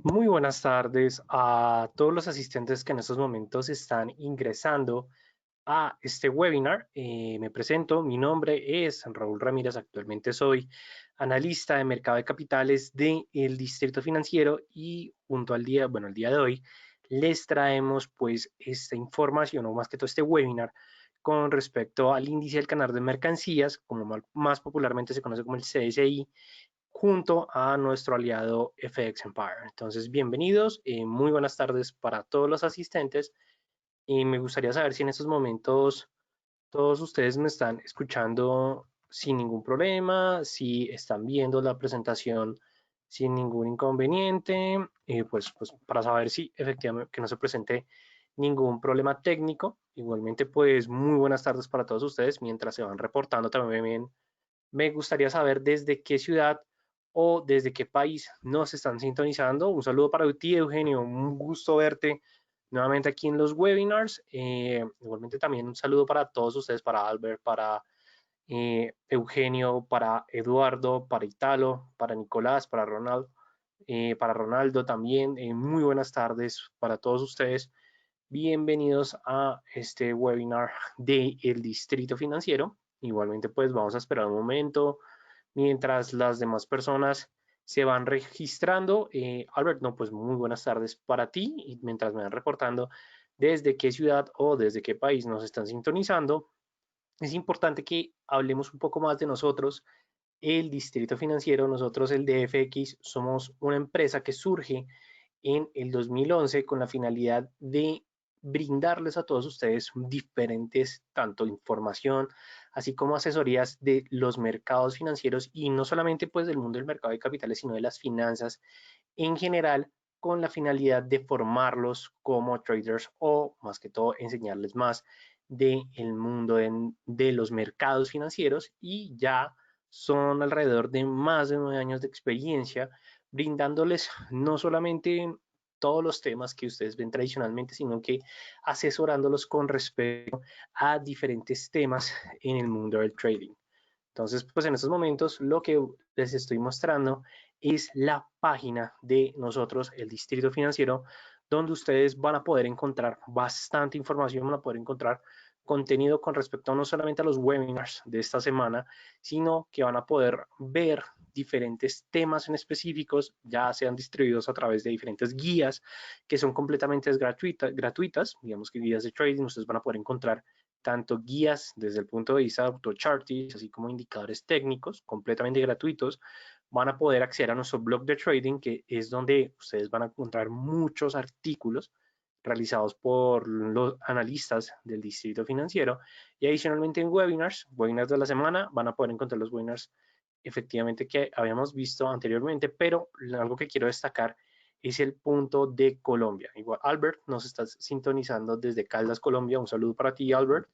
Muy buenas tardes a todos los asistentes que en estos momentos están ingresando a este webinar. Me presento, mi nombre es Raúl Ramírez, actualmente soy analista de mercado de capitales del Distrito Financiero y junto al día, bueno, el día de hoy les traemos pues esta información o más que todo este webinar con respecto al índice del canal de mercancías, como más popularmente se conoce como el CSI, junto a nuestro aliado FX Empire. Entonces, bienvenidos y muy buenas tardes para todos los asistentes. Y me gustaría saber si en estos momentos todos ustedes me están escuchando sin ningún problema, si están viendo la presentación sin ningún inconveniente, pues para saber si efectivamente que no se presente ningún problema técnico. Igualmente, pues muy buenas tardes para todos ustedes. Mientras se van reportando también me gustaría saber desde qué ciudad o desde qué país nos están sintonizando. Un saludo para ti, Eugenio. Un gusto verte nuevamente aquí en los webinars. Igualmente también un saludo para todos ustedes, para Albert, para Eugenio, para Eduardo, para Italo, para Nicolás, para Ronaldo también. Muy buenas tardes para todos ustedes. Bienvenidos a este webinar del Distrito Financiero. Igualmente, pues vamos a esperar un momento mientras las demás personas se van registrando. Albert, no, pues muy buenas tardes para ti y mientras me van reportando desde qué ciudad o desde qué país nos están sintonizando, es importante que hablemos un poco más de nosotros. El Distrito Financiero, nosotros el DFX, somos una empresa que surge en el 2011 con la finalidad de brindarles a todos ustedes diferentes, tanto información, así como asesorías de los mercados financieros y no solamente pues del mundo del mercado de capitales, sino de las finanzas en general, con la finalidad de formarlos como traders o más que todo enseñarles más del mundo de los mercados financieros y ya son alrededor de más de 9 años de experiencia brindándoles no solamente todos los temas que ustedes ven tradicionalmente, sino que asesorándolos con respecto a diferentes temas en el mundo del trading. Entonces, pues en estos momentos lo que les estoy mostrando es la página de nosotros, el Distrito Financiero, donde ustedes van a poder encontrar bastante información, van a poder encontrar contenido con respecto no solamente a los webinars de esta semana, sino que van a poder ver diferentes temas en específicos, ya sean distribuidos a través de diferentes guías que son completamente gratuitas, digamos que guías de trading, ustedes van a poder encontrar tanto guías desde el punto de vista de AutoChartis, así como indicadores técnicos completamente gratuitos. Van a poder acceder a nuestro blog de trading, que es donde ustedes van a encontrar muchos artículos realizados por los analistas del Distrito Financiero. Y adicionalmente en webinars de la semana, van a poder encontrar los webinars efectivamente que habíamos visto anteriormente, pero algo que quiero destacar es el punto de Colombia. Igual Albert nos está sintonizando desde Caldas, Colombia. Un saludo para ti, Albert.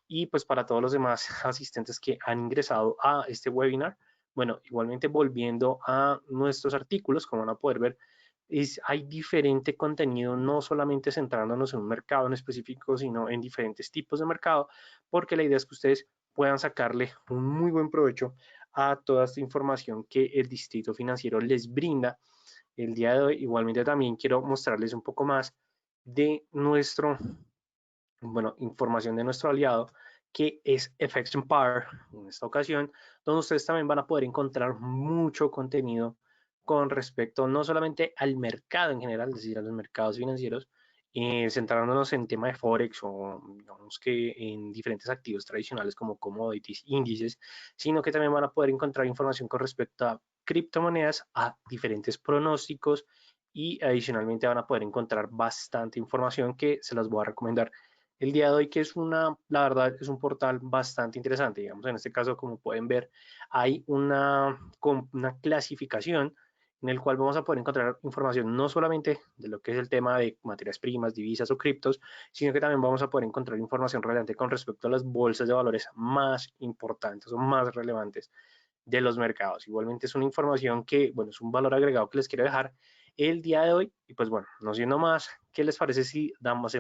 Y pues para todos los demás asistentes que han ingresado a este webinar. Bueno, igualmente volviendo a nuestros artículos, como van a poder ver, hay diferente contenido, no solamente centrándonos en un mercado en específico, sino en diferentes tipos de mercado, porque la idea es que ustedes puedan sacarle un muy buen provecho a toda esta información que el Distrito Financiero les brinda el día de hoy. Igualmente también quiero mostrarles un poco más de información de nuestro aliado que es FX Empire en esta ocasión, donde ustedes también van a poder encontrar mucho contenido con respecto no solamente al mercado en general, es decir, a los mercados financieros, centrándonos en tema de Forex o digamos que en diferentes activos tradicionales como commodities, índices, sino que también van a poder encontrar información con respecto a criptomonedas, a diferentes pronósticos y adicionalmente van a poder encontrar bastante información que se las voy a recomendar el día de hoy, que es la verdad, es un portal bastante interesante. Digamos, en este caso, como pueden ver, hay una clasificación en el cual vamos a poder encontrar información no solamente de lo que es el tema de materias primas, divisas o criptos, sino que también vamos a poder encontrar información relevante con respecto a las bolsas de valores más importantes o más relevantes de los mercados. Igualmente es una información que, bueno, es un valor agregado que les quiero dejar el día de hoy. Y pues bueno, no siendo más, ¿qué les parece si damos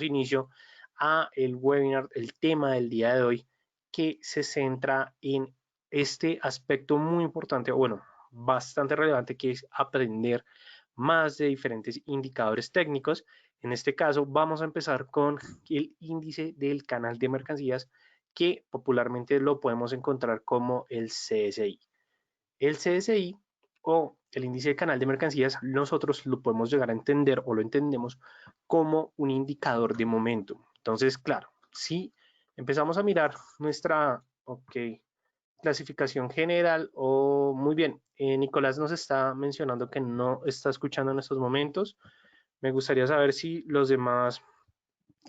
inicio a el webinar, el tema del día de hoy, que se centra en este aspecto muy importante, o bueno, bastante relevante, que es aprender más de diferentes indicadores técnicos. En este caso vamos a empezar con el índice del canal de mercancías, que popularmente lo podemos encontrar como el CSI. El CSI o el índice de canal de mercancías, nosotros lo podemos llegar a entender o lo entendemos como un indicador de momentum. Entonces, claro, si empezamos a mirar nuestra clasificación general, o muy bien, Nicolás nos está mencionando que no está escuchando en estos momentos. Me gustaría saber si los demás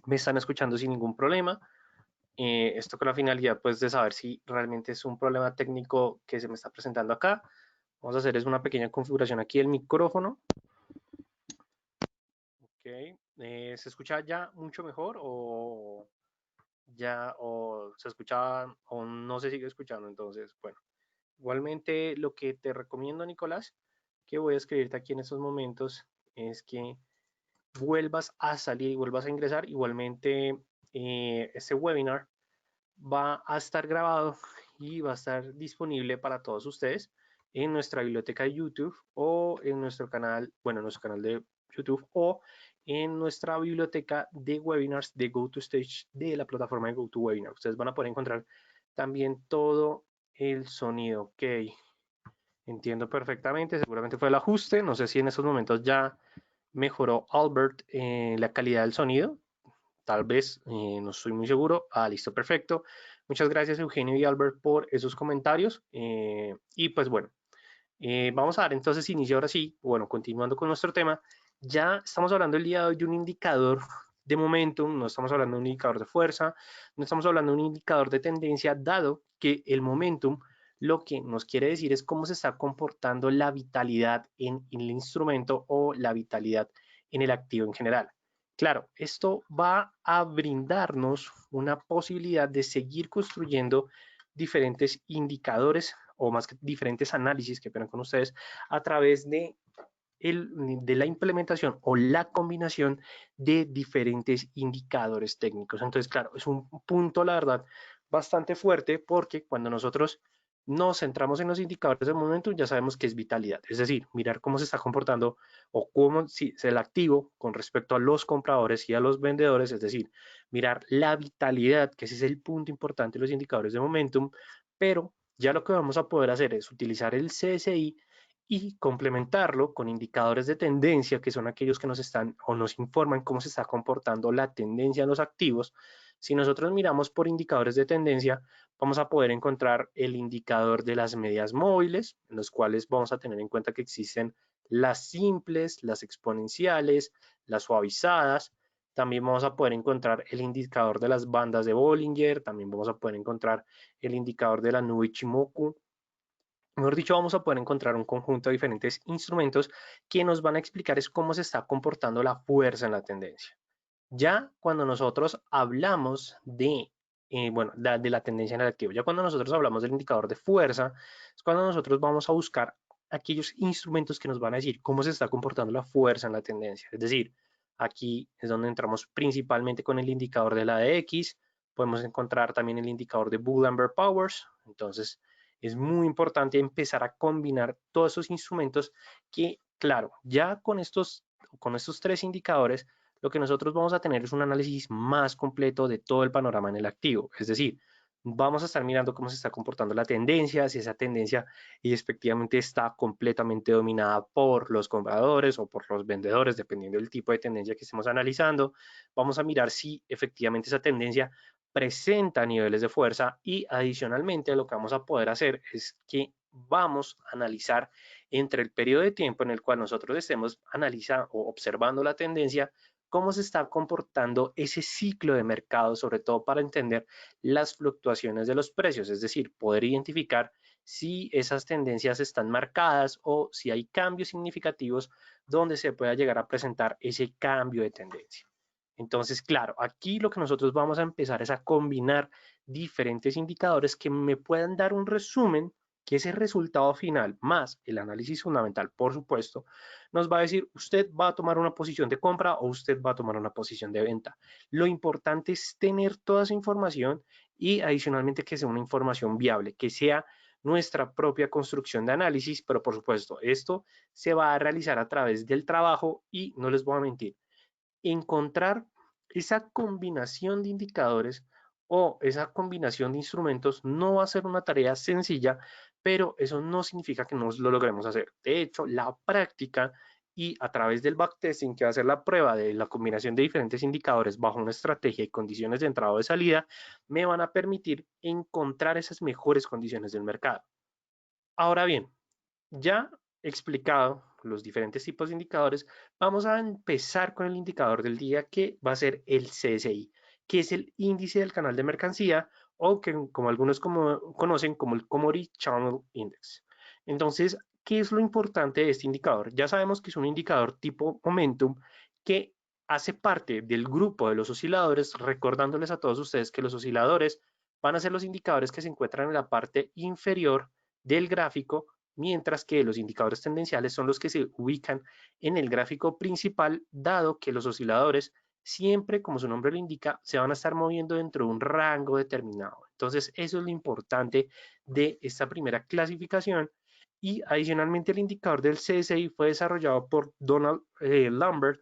me están escuchando sin ningún problema. Esto con la finalidad pues de saber si realmente es un problema técnico que se me está presentando acá. Vamos a hacer es una pequeña configuración aquí del micrófono. Ok, ¿se escucha ya mucho mejor o ya o se escucha o no se sigue escuchando? Entonces, bueno, igualmente lo que te recomiendo, Nicolás, que voy a escribirte aquí en estos momentos, es que vuelvas a salir y vuelvas a ingresar. Igualmente, este webinar va a estar grabado y va a estar disponible para todos ustedes en nuestra biblioteca de YouTube o en nuestro canal, bueno, en nuestro canal de YouTube o en nuestra biblioteca de webinars de GoToStage de la plataforma de GoToWebinar. Ustedes van a poder encontrar también todo el sonido. Ok, entiendo perfectamente, seguramente fue el ajuste. No sé si en estos momentos ya mejoró Albert la calidad del sonido. Tal vez, no estoy muy seguro. Ah, listo, perfecto. Muchas gracias Eugenio y Albert por esos comentarios. Y pues bueno, vamos a dar entonces inicio ahora sí, bueno, continuando con nuestro tema. Ya estamos hablando el día de hoy de un indicador de momentum, no estamos hablando de un indicador de fuerza, no estamos hablando de un indicador de tendencia, dado que el momentum lo que nos quiere decir es cómo se está comportando la vitalidad en el instrumento o la vitalidad en el activo en general. Claro, esto va a brindarnos una posibilidad de seguir construyendo diferentes indicadores o más que diferentes análisis que operan con ustedes a través de la implementación o la combinación de diferentes indicadores técnicos. Entonces, claro, es un punto, la verdad, bastante fuerte, porque cuando nosotros nos centramos en los indicadores de momento, ya sabemos que es vitalidad, es decir, mirar cómo se está comportando o cómo si es el activo con respecto a los compradores y a los vendedores, es decir, mirar la vitalidad, que ese es el punto importante de los indicadores de momentum. Pero ya lo que vamos a poder hacer es utilizar el CSI y complementarlo con indicadores de tendencia, que son aquellos que nos están o nos informan cómo se está comportando la tendencia en los activos. Si nosotros miramos por indicadores de tendencia, vamos a poder encontrar el indicador de las medias móviles, en los cuales vamos a tener en cuenta que existen las simples, las exponenciales, las suavizadas. También vamos a poder encontrar el indicador de las bandas de Bollinger, también vamos a poder encontrar el indicador de la nube Ichimoku. Mejor dicho, vamos a poder encontrar un conjunto de diferentes instrumentos que nos van a explicar es cómo se está comportando la fuerza en la tendencia. Ya cuando nosotros hablamos bueno, de la tendencia en el activo, ya cuando nosotros hablamos del indicador de fuerza, es cuando nosotros vamos a buscar aquellos instrumentos que nos van a decir cómo se está comportando la fuerza en la tendencia. Es decir, aquí es donde entramos principalmente con el indicador de la ADX, podemos encontrar también el indicador de Bull and Bear Powers. Entonces, es muy importante empezar a combinar todos esos instrumentos que, claro, ya con estos tres indicadores, lo que nosotros vamos a tener es un análisis más completo de todo el panorama en el activo. Es decir, vamos a estar mirando cómo se está comportando la tendencia, si esa tendencia efectivamente está completamente dominada por los compradores o por los vendedores, dependiendo del tipo de tendencia que estemos analizando. Vamos a mirar si efectivamente esa tendencia presenta niveles de fuerza, y adicionalmente lo que vamos a poder hacer es que vamos a analizar entre el periodo de tiempo en el cual nosotros estemos analizando o observando la tendencia, cómo se está comportando ese ciclo de mercado, sobre todo para entender las fluctuaciones de los precios, es decir, poder identificar si esas tendencias están marcadas o si hay cambios significativos donde se pueda llegar a presentar ese cambio de tendencia. Entonces, claro, aquí lo que nosotros vamos a empezar es a combinar diferentes indicadores que me puedan dar un resumen, que ese resultado final más el análisis fundamental, por supuesto, nos va a decir usted va a tomar una posición de compra o usted va a tomar una posición de venta. Lo importante es tener toda esa información y adicionalmente que sea una información viable, que sea nuestra propia construcción de análisis, pero por supuesto, esto se va a realizar a través del trabajo y no les voy a mentir, encontrar esa combinación de indicadores o esa combinación de instrumentos no va a ser una tarea sencilla, pero eso no significa que no lo logremos hacer. De hecho, la práctica y a través del backtesting, que va a ser la prueba de la combinación de diferentes indicadores bajo una estrategia y condiciones de entrada o de salida, me van a permitir encontrar esas mejores condiciones del mercado. Ahora bien, ya explicado los diferentes tipos de indicadores, vamos a empezar con el indicador del día que va a ser el CSI, que es el índice del canal de mercancía o que como algunos conocen como el Commodity Channel Index. Entonces, ¿qué es lo importante de este indicador? Ya sabemos que es un indicador tipo momentum que hace parte del grupo de los osciladores, recordándoles a todos ustedes que los osciladores van a ser los indicadores que se encuentran en la parte inferior del gráfico, mientras que los indicadores tendenciales son los que se ubican en el gráfico principal, dado que los osciladores siempre, como su nombre lo indica, se van a estar moviendo dentro de un rango determinado. Entonces, eso es lo importante de esta primera clasificación. Y adicionalmente, el indicador del CSI fue desarrollado por Donald Lambert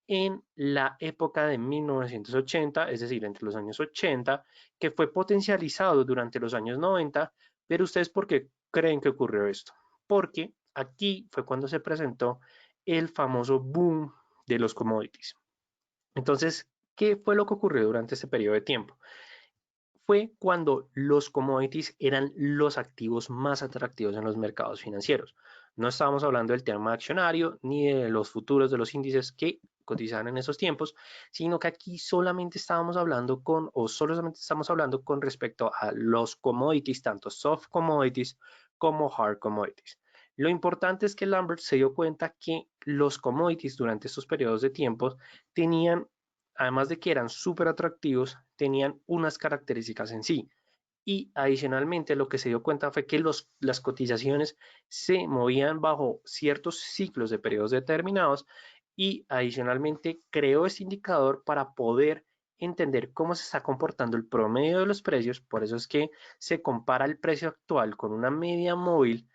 en la época de 1980, es decir, entre los años 80, que fue potencializado durante los años 90, pero ustedes ¿por qué creen que ocurrió esto? Porque aquí fue cuando se presentó el famoso boom de los commodities. Entonces, ¿qué fue lo que ocurrió durante este periodo de tiempo? Fue cuando los commodities eran los activos más atractivos en los mercados financieros. No estábamos hablando del tema accionario ni de los futuros de los índices que cotizaban en esos tiempos, sino que aquí solamente estábamos hablando o solamente estamos hablando con respecto a los commodities, tanto soft commodities como hard commodities. Lo importante es que Lambert se dio cuenta que los commodities durante estos periodos de tiempo tenían, además de que eran súper atractivos, tenían unas características en sí. Y adicionalmente lo que se dio cuenta fue que las cotizaciones se movían bajo ciertos ciclos de periodos determinados y adicionalmente creó este indicador para poder entender cómo se está comportando el promedio de los precios. Por eso es que se compara el precio actual con una media móvil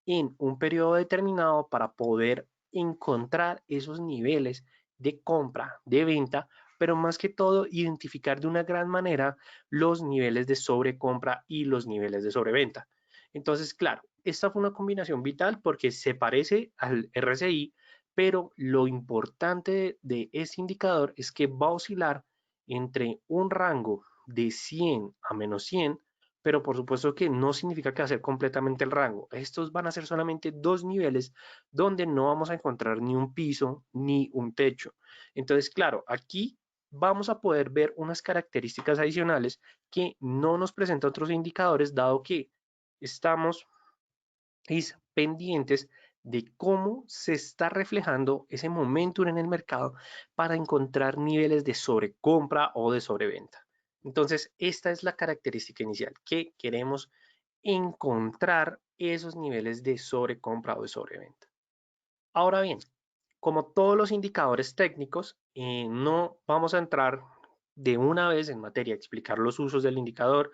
en un periodo determinado para poder encontrar esos niveles de compra, de venta, pero más que todo identificar de una gran manera los niveles de sobrecompra y los niveles de sobreventa. Entonces, claro, esta fue una combinación vital porque se parece al RSI, pero lo importante de este indicador es que va a oscilar entre un rango de 100 a menos 100, pero por supuesto que no significa que va a ser completamente el rango. Estos van a ser solamente dos niveles donde no vamos a encontrar ni un piso ni un techo. Entonces, claro, aquí vamos a poder ver unas características adicionales que no nos presentan otros indicadores, dado que estamos pendientes de cómo se está reflejando ese momentum en el mercado para encontrar niveles de sobrecompra o de sobreventa. Entonces, esta es la característica inicial, que queremos encontrar esos niveles de sobrecompra o de sobreventa. Ahora bien, como todos los indicadores técnicos, no vamos a entrar de una vez en materia a explicar los usos del indicador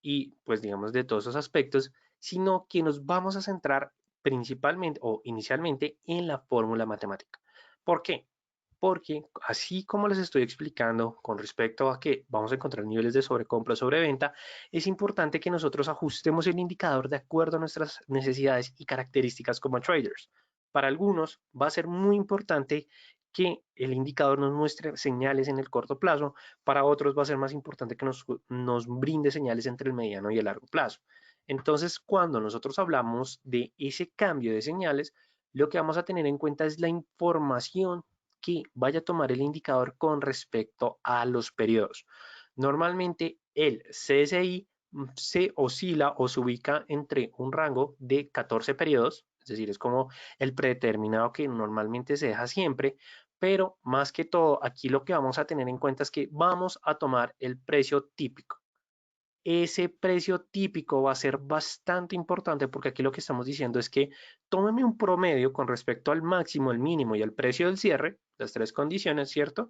y pues digamos de todos esos aspectos, sino que nos vamos a centrar principalmente o inicialmente en la fórmula matemática. ¿Por qué? Porque así como les estoy explicando con respecto a que vamos a encontrar niveles de sobrecompra o sobreventa, es importante que nosotros ajustemos el indicador de acuerdo a nuestras necesidades y características como traders. Para algunos va a ser muy importante que el indicador nos muestre señales en el corto plazo, para otros va a ser más importante que nos brinde señales entre el mediano y el largo plazo. Entonces, cuando nosotros hablamos de ese cambio de señales, lo que vamos a tener en cuenta es la información que vaya a tomar el indicador con respecto a los periodos. Normalmente el CSI se oscila o se ubica entre un rango de 14 periodos, es decir, es como el predeterminado que normalmente se deja siempre, pero más que todo aquí lo que vamos a tener en cuenta es que vamos a tomar el precio típico. Ese precio típico va a ser bastante importante porque aquí lo que estamos diciendo es que tómeme un promedio con respecto al máximo, el mínimo y el precio del cierre, las tres condiciones, ¿cierto?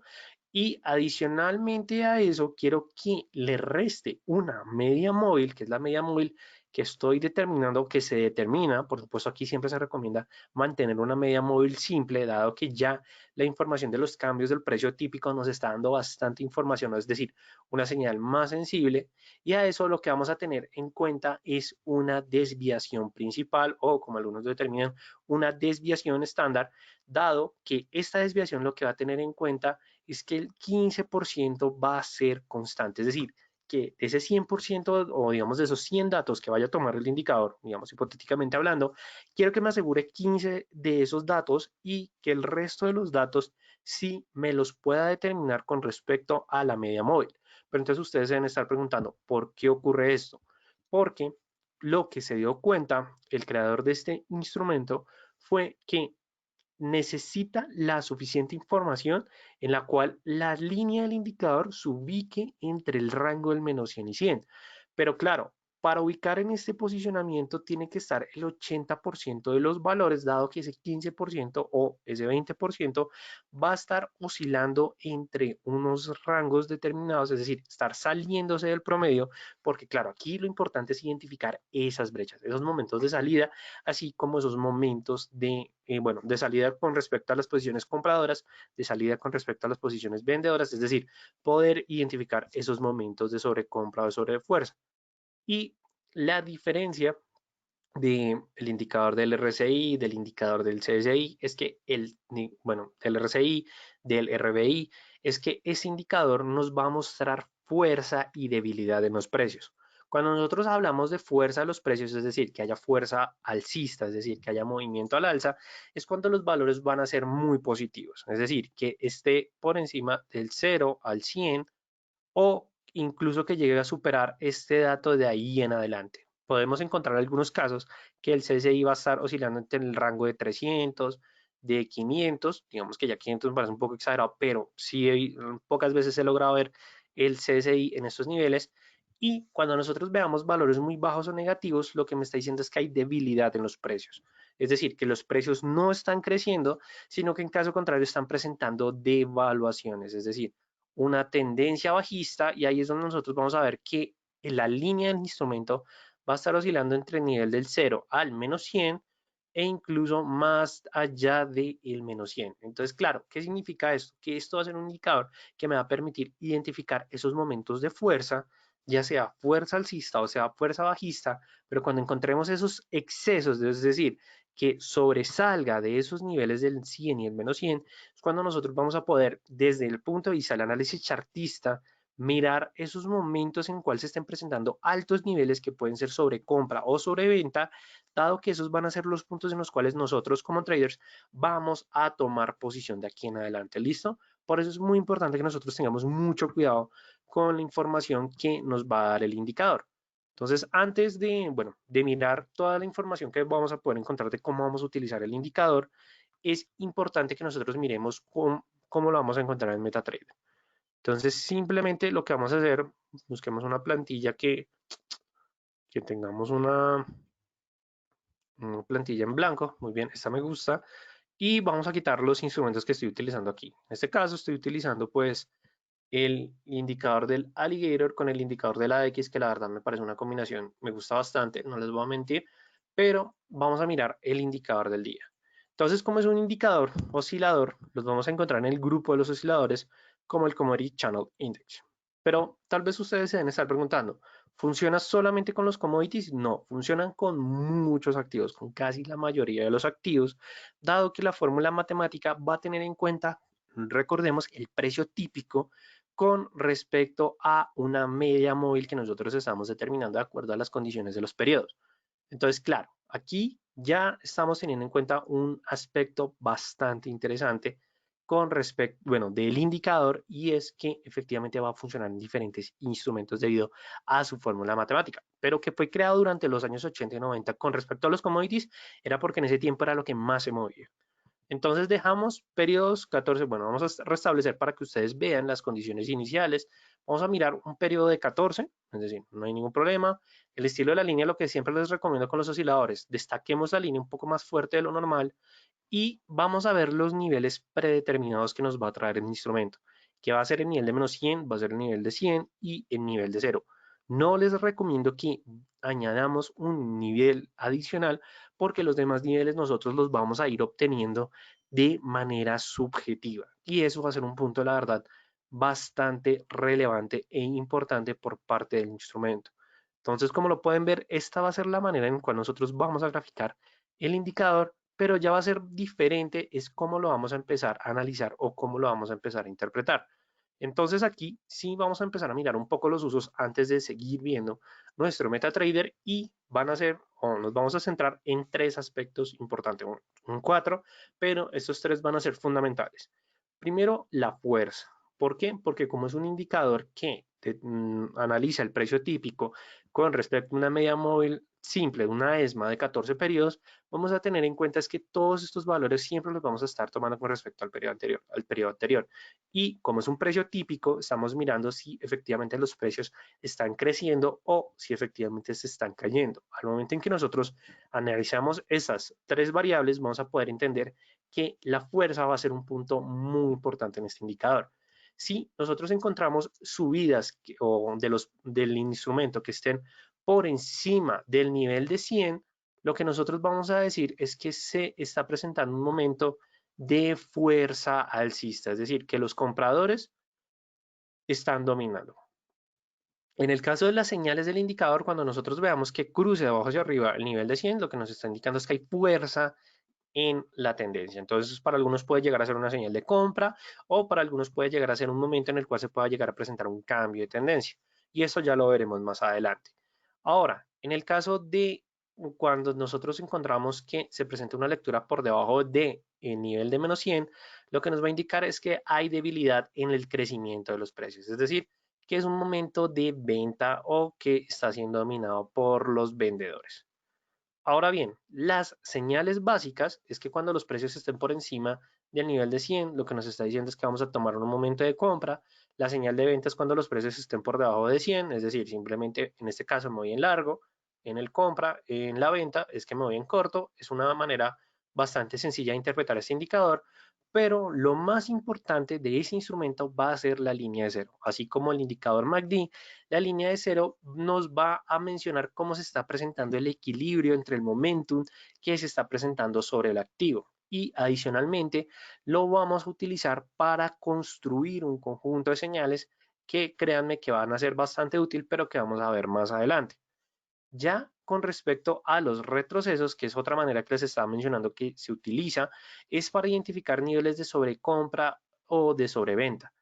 Y adicionalmente a eso, quiero que le reste una media móvil, que es la media móvil que estoy determinando, que se determina, por supuesto aquí siempre se recomienda mantener una media móvil simple, dado que ya la información de los cambios del precio típico nos está dando bastante información, es decir, una señal más sensible, y a eso lo que vamos a tener en cuenta es una desviación principal o, como algunos determinan, una desviación estándar, dado que esta desviación lo que va a tener en cuenta es que el 15% va a ser constante, es decir, que de ese 100% o digamos de esos 100 datos que vaya a tomar el indicador, digamos hipotéticamente hablando, quiero que me asegure 15 de esos datos y que el resto de los datos sí me los pueda determinar con respecto a la media móvil. Pero entonces ustedes deben estar preguntando, ¿por qué ocurre esto? Porque lo que se dio cuenta el creador de este instrumento fue que necesita la suficiente información en la cual la línea del indicador se ubique entre el rango del menos 100 y 100. Pero claro, para ubicar en este posicionamiento tiene que estar el 80% de los valores, dado que ese 15% o ese 20% va a estar oscilando entre unos rangos determinados, es decir, estar saliéndose del promedio, porque claro, aquí lo importante es identificar esas brechas, esos momentos de salida, así como esos momentos bueno, de salida con respecto a las posiciones compradoras, de salida con respecto a las posiciones vendedoras, es decir, poder identificar esos momentos de sobrecompra o de sobrefuerza. Y la diferencia del indicador del RSI, del indicador del CSI, es que bueno, del RSI, del RBI, es que ese indicador nos va a mostrar fuerza y debilidad en los precios. Cuando nosotros hablamos de fuerza de los precios, es decir, que haya fuerza alcista, es decir, que haya movimiento al alza, es cuando los valores van a ser muy positivos, es decir, que esté por encima del 0 al 100 o incluso que llegue a superar este dato de ahí en adelante. Podemos encontrar algunos casos que el CSI va a estar oscilando entre el rango de 300, de 500, digamos que ya 500 me parece un poco exagerado, pero sí pocas veces he logrado ver el CSI en estos niveles. Y cuando nosotros veamos valores muy bajos o negativos, lo que me está diciendo es que hay debilidad en los precios. Es decir, que los precios no están creciendo, sino que en caso contrario están presentando devaluaciones. Es decir, una tendencia bajista y ahí es donde nosotros vamos a ver que la línea del instrumento va a estar oscilando entre el nivel del 0 al menos 100 e incluso más allá del menos 100. Entonces, claro, ¿qué significa esto? Que esto va a ser un indicador que me va a permitir identificar esos momentos de fuerza, ya sea fuerza alcista o sea fuerza bajista, pero cuando encontremos esos excesos, es decir, que sobresalga de esos niveles del 100 y el menos 100, es cuando nosotros vamos a poder, desde el punto de vista del análisis chartista, mirar esos momentos en cuales se estén presentando altos niveles que pueden ser sobre compra o sobre venta, dado que esos van a ser los puntos en los cuales nosotros como traders vamos a tomar posición de aquí en adelante. ¿Listo? Por eso es muy importante que nosotros tengamos mucho cuidado con la información que nos va a dar el indicador. Entonces, antes de, bueno, de mirar toda la información que vamos a poder encontrar de cómo vamos a utilizar el indicador, es importante que nosotros miremos cómo lo vamos a encontrar en MetaTrader. Entonces, simplemente lo que vamos a hacer, busquemos una plantilla que tengamos una plantilla en blanco. Muy bien, esta me gusta. Y vamos a quitar los instrumentos que estoy utilizando aquí. En este caso estoy utilizando pues el indicador del alligator con el indicador de la X, que la verdad me parece una combinación, me gusta bastante, no les voy a mentir, pero vamos a mirar el indicador del día. Entonces, como es un indicador oscilador, los vamos a encontrar en el grupo de los osciladores como el Commodity Channel Index. Pero tal vez ustedes se deben estar preguntando, ¿funciona solamente con los commodities? No, funcionan con muchos activos, con casi la mayoría de los activos, dado que la fórmula matemática va a tener en cuenta, recordemos, el precio típico con respecto a una media móvil que nosotros estamos determinando de acuerdo a las condiciones de los periodos. Entonces, claro, aquí ya estamos teniendo en cuenta un aspecto bastante interesante con respecto, bueno, del indicador, y es que efectivamente va a funcionar en diferentes instrumentos debido a su fórmula matemática, pero que fue creado durante los años 80 y 90 con respecto a los commodities, era porque en ese tiempo era lo que más se movía. Entonces dejamos periodos 14, bueno, vamos a restablecer para que ustedes vean las condiciones iniciales. Vamos a mirar un periodo de 14, es decir, no hay ningún problema. El estilo de la línea, lo que siempre les recomiendo con los osciladores, destaquemos la línea un poco más fuerte de lo normal y vamos a ver los niveles predeterminados que nos va a traer el instrumento, que va a ser el nivel de menos 100, va a ser el nivel de 100 y el nivel de 0. No les recomiendo que añadamos un nivel adicional porque los demás niveles nosotros los vamos a ir obteniendo de manera subjetiva. Y eso va a ser un punto, la verdad, bastante relevante e importante por parte del instrumento. Entonces, como lo pueden ver, esta va a ser la manera en la cual nosotros vamos a graficar el indicador, pero ya va a ser diferente, es cómo lo vamos a empezar a analizar o cómo lo vamos a empezar a interpretar. Entonces aquí sí vamos a empezar a mirar un poco los usos antes de seguir viendo nuestro MetaTrader y van a ser, o nos vamos a centrar en tres aspectos importantes, un cuatro, pero estos tres van a ser fundamentales. Primero, la fuerza. ¿Por qué? Porque como es un indicador que analiza el precio típico con respecto a una media móvil simple, una ESMA de 14 periodos, vamos a tener en cuenta es que todos estos valores siempre los vamos a estar tomando con respecto al periodo anterior, Y como es un precio típico, estamos mirando si efectivamente los precios están creciendo o si efectivamente se están cayendo. Al momento en que nosotros analizamos esas tres variables, vamos a poder entender que la fuerza va a ser un punto muy importante en este indicador. Si nosotros encontramos subidas del instrumento que estén por encima del nivel de 100, lo que nosotros vamos a decir es que se está presentando un momento de fuerza alcista, es decir, que los compradores están dominando. En el caso de las señales del indicador, cuando nosotros veamos que cruce de abajo hacia arriba el nivel de 100, lo que nos está indicando es que hay fuerza en la tendencia. Entonces, para algunos puede llegar a ser una señal de compra o para algunos puede llegar a ser un momento en el cual se pueda llegar a presentar un cambio de tendencia. Y eso ya lo veremos más adelante. Ahora, en el caso de cuando nosotros encontramos que se presenta una lectura por debajo de el nivel de menos 100, lo que nos va a indicar es que hay debilidad en el crecimiento de los precios. Es decir, que es un momento de venta o que está siendo dominado por los vendedores. Ahora bien, las señales básicas es que cuando los precios estén por encima del nivel de 100, lo que nos está diciendo es que vamos a tomar un momento de compra. La señal de venta es cuando los precios estén por debajo de 100, es decir, simplemente en este caso me voy en largo, en el compra, en la venta es que me voy en corto. Es una manera bastante sencilla de interpretar este indicador, pero lo más importante de ese instrumento va a ser la línea de cero. Así como el indicador MACD, la línea de cero nos va a mencionar cómo se está presentando el equilibrio entre el momentum que se está presentando sobre el activo. Y adicionalmente lo vamos a utilizar para construir un conjunto de señales que créanme que van a ser bastante útil, pero que vamos a ver más adelante. Ya con respecto a los retrocesos, que es otra manera que les estaba mencionando que se utiliza, es para identificar niveles de sobrecompra o de sobreventa.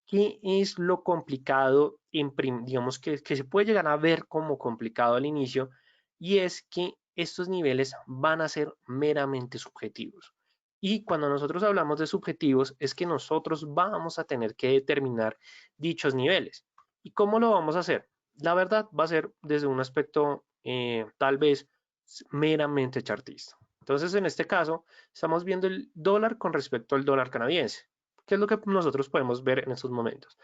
¿Qué es lo complicado, digamos que se puede llegar a ver como complicado al inicio? Y es que estos niveles van a ser meramente subjetivos. Y cuando nosotros hablamos de subjetivos, es que nosotros vamos a tener que determinar dichos niveles. ¿Y cómo lo vamos a hacer? La verdad va a ser desde un aspecto tal vez meramente chartista. Entonces, en este caso, estamos viendo el dólar con respecto al dólar canadiense. ¿Qué es lo que nosotros podemos ver en estos momentos?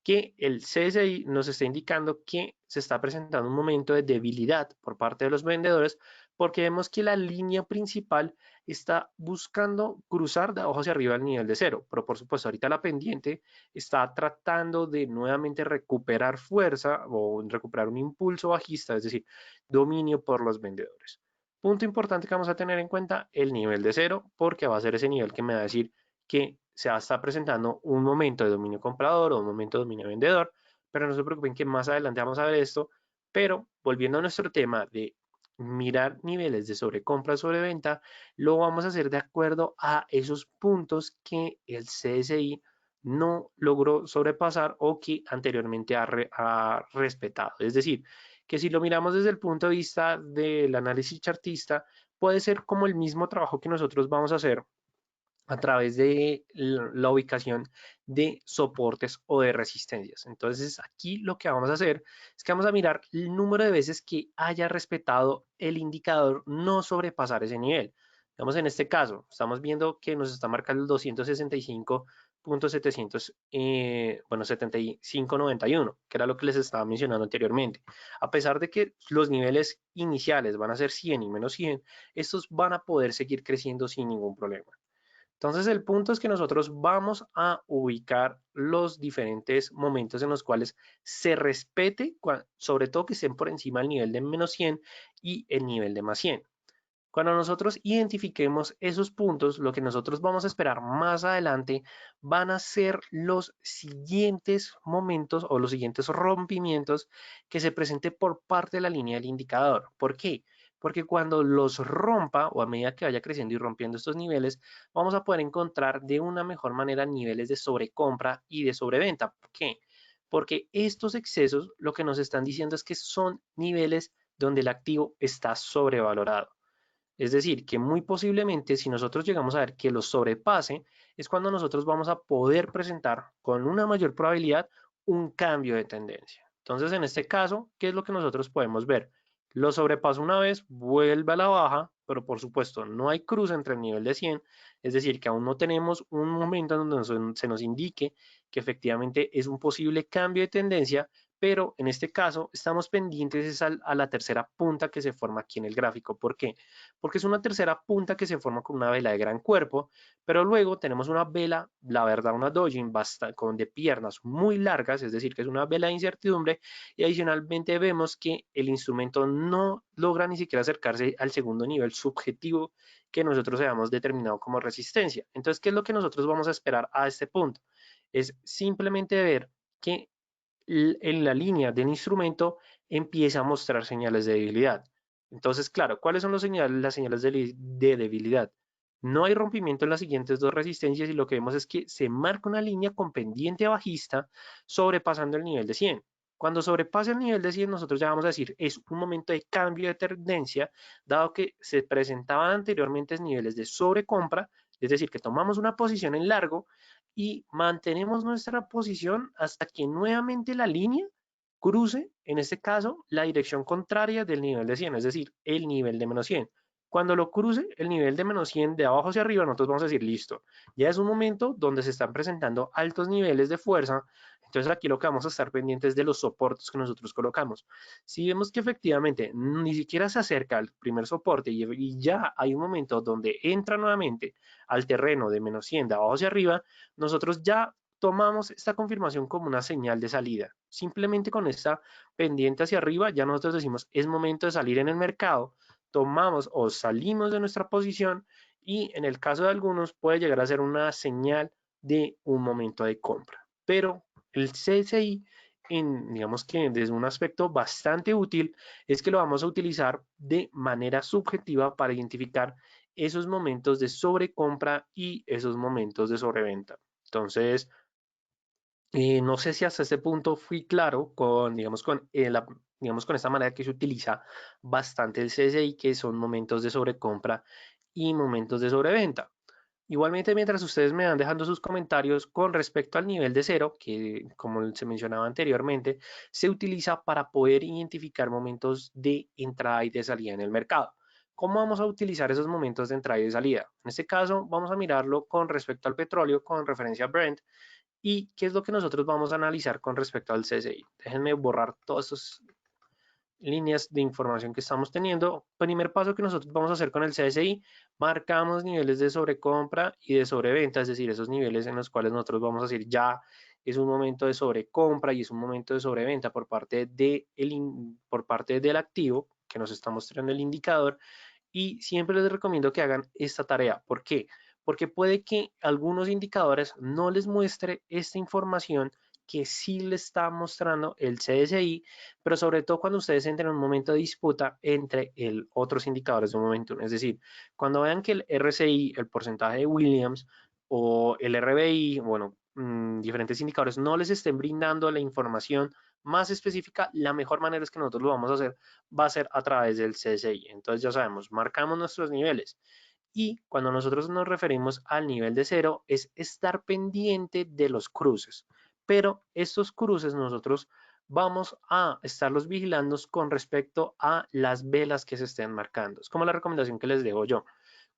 Que el CSI nos está indicando que se está presentando un momento de debilidad por parte de los vendedores porque vemos que la línea principal está buscando cruzar de abajo hacia arriba el nivel de cero, pero por supuesto ahorita la pendiente está tratando de nuevamente recuperar fuerza o recuperar un impulso bajista, es decir, dominio por los vendedores. Punto importante que vamos a tener en cuenta, el nivel de cero, porque va a ser ese nivel que me va a decir que se está presentando un momento de dominio comprador o un momento de dominio vendedor, pero no se preocupen que más adelante vamos a ver esto. Pero volviendo a nuestro tema de mirar niveles de sobrecompra o sobreventa, lo vamos a hacer de acuerdo a esos puntos que el CSI no logró sobrepasar o que anteriormente ha respetado. Es decir, que si lo miramos desde el punto de vista del análisis chartista, puede ser como el mismo trabajo que nosotros vamos a hacer a través de la ubicación de soportes o de resistencias. Entonces aquí lo que vamos a hacer es que vamos a mirar el número de veces que haya respetado el indicador no sobrepasar ese nivel. Digamos en este caso, estamos viendo que nos está marcando el 265.700, bueno, 75.91, que era lo que les estaba mencionando anteriormente. A pesar de que los niveles iniciales van a ser 100 y menos 100, estos van a poder seguir creciendo sin ningún problema. Entonces, el punto es que nosotros vamos a ubicar los diferentes momentos en los cuales se respete, sobre todo que estén por encima del nivel de menos 100 y el nivel de más 100. Cuando nosotros identifiquemos esos puntos, lo que nosotros vamos a esperar más adelante van a ser los siguientes momentos o los siguientes rompimientos que se presente por parte de la línea del indicador. ¿Por qué? Porque cuando los rompa o a medida que vaya creciendo y rompiendo estos niveles, vamos a poder encontrar de una mejor manera niveles de sobrecompra y de sobreventa. ¿Por qué? Porque estos excesos lo que nos están diciendo es que son niveles donde el activo está sobrevalorado. Es decir, que muy posiblemente si nosotros llegamos a ver que los sobrepase, es cuando nosotros vamos a poder presentar con una mayor probabilidad un cambio de tendencia. Entonces, en este caso, ¿qué es lo que nosotros podemos ver? Lo sobrepasa una vez, vuelve a la baja, pero por supuesto no hay cruce entre el nivel de 100, es decir, que aún no tenemos un momento en donde se nos indique que efectivamente es un posible cambio de tendencia, pero en este caso estamos pendientes a la tercera punta que se forma aquí en el gráfico. ¿Por qué? Porque es una tercera punta que se forma con una vela de gran cuerpo, pero luego tenemos una vela, la verdad, una dojin con de piernas muy largas, es decir, que es una vela de incertidumbre, y adicionalmente vemos que el instrumento no logra ni siquiera acercarse al segundo nivel subjetivo que nosotros hayamos determinado como resistencia. Entonces, ¿qué es lo que nosotros vamos a esperar a este punto? Es simplemente ver que en la línea del instrumento empieza a mostrar señales de debilidad. Entonces, claro, ¿cuáles son las señales de debilidad? No hay rompimiento en las siguientes dos resistencias y lo que vemos es que se marca una línea con pendiente bajista sobrepasando el nivel de 100. Cuando sobrepasa el nivel de 100, nosotros ya vamos a decir es un momento de cambio de tendencia, dado que se presentaban anteriormente niveles de sobrecompra, es decir, que tomamos una posición en largo y mantenemos nuestra posición hasta que nuevamente la línea cruce, en este caso, la dirección contraria del nivel de 100, es decir, el nivel de menos 100. Cuando lo cruce el nivel de menos 100 de abajo hacia arriba, nosotros vamos a decir, listo, ya es un momento donde se están presentando altos niveles de fuerza, entonces aquí lo que vamos a estar pendientes de los soportes que nosotros colocamos. Si vemos que efectivamente ni siquiera se acerca al primer soporte y ya hay un momento donde entra nuevamente al terreno de menos 100 de abajo hacia arriba, nosotros ya tomamos esta confirmación como una señal de salida. Simplemente con esta pendiente hacia arriba, ya nosotros decimos, es momento de salir en el mercado, tomamos o salimos de nuestra posición y en el caso de algunos puede llegar a ser una señal de un momento de compra. Pero el CSI, digamos que desde un aspecto bastante útil, es que lo vamos a utilizar de manera subjetiva para identificar esos momentos de sobrecompra y esos momentos de sobreventa. Entonces, no sé si hasta este punto fui claro con, digamos, con esta manera que se utiliza bastante el CSI, que son momentos de sobrecompra y momentos de sobreventa. Igualmente, mientras ustedes me van dejando sus comentarios con respecto al nivel de cero, que como se mencionaba anteriormente, se utiliza para poder identificar momentos de entrada y de salida en el mercado. ¿Cómo vamos a utilizar esos momentos de entrada y de salida? En este caso, vamos a mirarlo con respecto al petróleo, con referencia a Brent, y qué es lo que nosotros vamos a analizar con respecto al CSI. Déjenme borrar todas estas líneas de información que estamos teniendo. Primer paso que nosotros vamos a hacer con el CSI, marcamos niveles de sobrecompra y de sobreventa, es decir, esos niveles en los cuales nosotros vamos a decir ya es un momento de sobrecompra y es un momento de sobreventa por parte del activo que nos está mostrando el indicador, y siempre les recomiendo que hagan esta tarea. ¿Por qué? Porque puede que algunos indicadores no les muestre esta información que sí le está mostrando el CSI, pero sobre todo cuando ustedes entren en un momento de disputa entre otros indicadores de un momento. Es decir, cuando vean que el RSI, el porcentaje de Williams o el RBI, bueno, diferentes indicadores no les estén brindando la información más específica, la mejor manera es que nosotros lo vamos a hacer va a ser a través del CSI. Entonces ya sabemos, marcamos nuestros niveles. Y cuando nosotros nos referimos al nivel de cero, es estar pendiente de los cruces. Pero estos cruces nosotros vamos a estarlos vigilando con respecto a las velas que se estén marcando. Es como la recomendación que les dejo yo.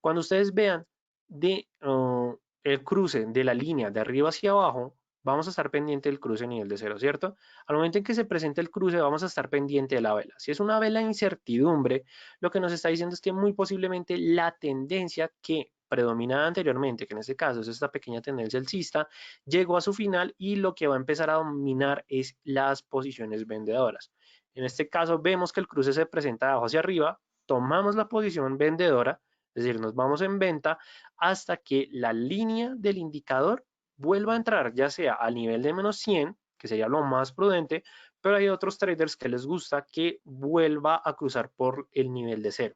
Cuando ustedes vean el cruce de la línea de arriba hacia abajo, vamos a estar pendiente del cruce nivel de cero, ¿cierto? Al momento en que se presente el cruce, vamos a estar pendiente de la vela. Si es una vela de incertidumbre, lo que nos está diciendo es que muy posiblemente la tendencia que predominaba anteriormente, que en este caso es esta pequeña tendencia alcista, llegó a su final y lo que va a empezar a dominar es las posiciones vendedoras. En este caso vemos que el cruce se presenta de abajo hacia arriba, tomamos la posición vendedora, es decir, nos vamos en venta hasta que la línea del indicador vuelva a entrar, ya sea al nivel de menos 100, que sería lo más prudente, pero hay otros traders que les gusta que vuelva a cruzar por el nivel de 0.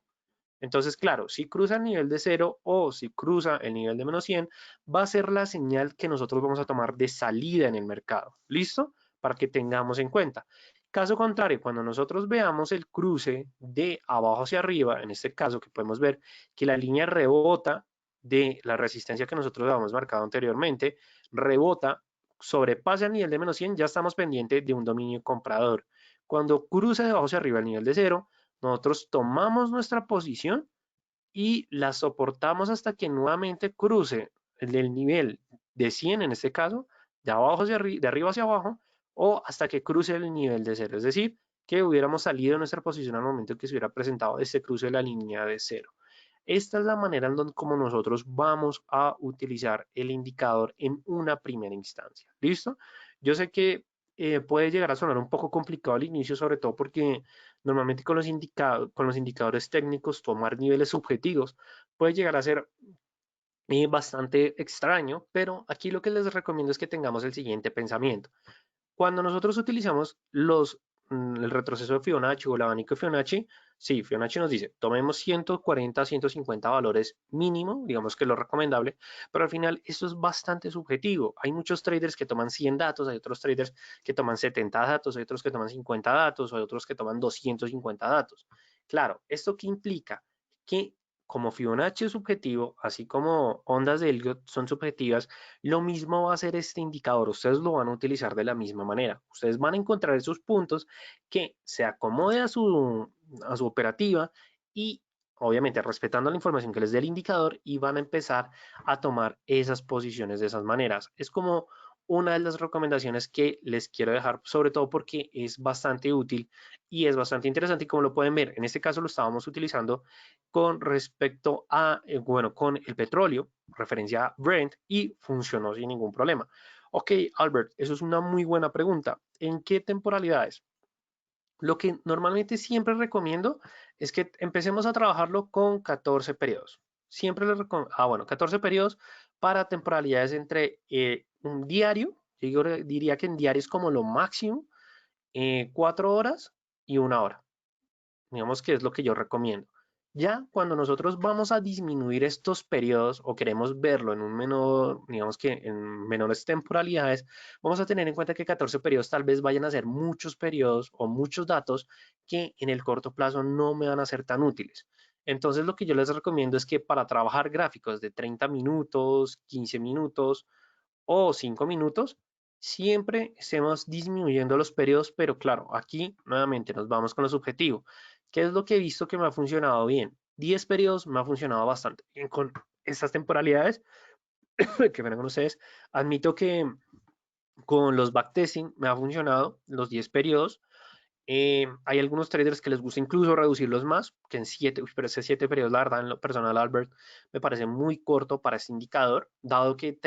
Entonces, claro, si cruza el nivel de 0 o si cruza el nivel de menos 100, va a ser la señal que nosotros vamos a tomar de salida en el mercado. ¿Listo? Para que tengamos en cuenta. Caso contrario, cuando nosotros veamos el cruce de abajo hacia arriba, en este caso que podemos ver que la línea rebota de la resistencia que nosotros habíamos marcado anteriormente, rebota, sobrepasa el nivel de menos 100, ya estamos pendientes de un dominio comprador. Cuando cruza de abajo hacia arriba el nivel de 0, nosotros tomamos nuestra posición y la soportamos hasta que nuevamente cruce el nivel de 100 en este caso, de abajo hacia arriba, de arriba hacia abajo, o hasta que cruce el nivel de 0. Es decir, que hubiéramos salido de nuestra posición al momento que se hubiera presentado este cruce de la línea de 0. Esta es la manera en donde como nosotros vamos a utilizar el indicador en una primera instancia. ¿Listo? Yo sé que puede llegar a sonar un poco complicado al inicio, sobre todo porque normalmente con los indicadores técnicos tomar niveles subjetivos puede llegar a ser bastante extraño, pero aquí lo que les recomiendo es que tengamos el siguiente pensamiento. Cuando nosotros utilizamos el retroceso de Fibonacci o el abanico de Fibonacci, sí, Fibonacci nos dice, tomemos 140, 150 valores mínimo, digamos que es lo recomendable, pero al final esto es bastante subjetivo. Hay muchos traders que toman 100 datos, hay otros traders que toman 70 datos, hay otros que toman 50 datos, hay otros que toman 250 datos. Claro, ¿esto qué implica? Que como Fibonacci es subjetivo, así como ondas de Elliott son subjetivas, lo mismo va a ser este indicador. Ustedes lo van a utilizar de la misma manera. Ustedes van a encontrar esos puntos que se acomode a su operativa y obviamente respetando la información que les dé el indicador y van a empezar a tomar esas posiciones de esas maneras. Es como una de las recomendaciones que les quiero dejar, sobre todo porque es bastante útil y es bastante interesante y como lo pueden ver, en este caso lo estábamos utilizando con respecto a, bueno, con el petróleo, referencia a Brent, y funcionó sin ningún problema. Ok, Albert, eso es una muy buena pregunta. ¿En qué temporalidades? Lo que normalmente siempre recomiendo es que empecemos a trabajarlo con 14 periodos. Siempre les recomiendo, bueno, 14 periodos para temporalidades entre un diario, yo diría que en diario es como lo máximo, 4 horas y 1 hora. Digamos que es lo que yo recomiendo. Ya cuando nosotros vamos a disminuir estos periodos o queremos verlo en un menor, digamos que en menores temporalidades, vamos a tener en cuenta que 14 periodos tal vez vayan a ser muchos periodos o muchos datos que en el corto plazo no me van a ser tan útiles. Entonces lo que yo les recomiendo es que para trabajar gráficos de 30 minutos, 15 minutos o 5 minutos, siempre estemos disminuyendo los periodos, pero claro, aquí nuevamente nos vamos con lo subjetivo. ¿Qué es lo que he visto que me ha funcionado bien? 10 periodos me ha funcionado bastante bien con estas temporalidades que ven con ustedes. Admito que con los backtesting me ha funcionado los 10 periodos. Hay algunos traders que les gusta incluso reducirlos más, que en 7, pero ese 7 periodos, la verdad, en lo personal, Albert, me parece muy corto para este indicador, dado que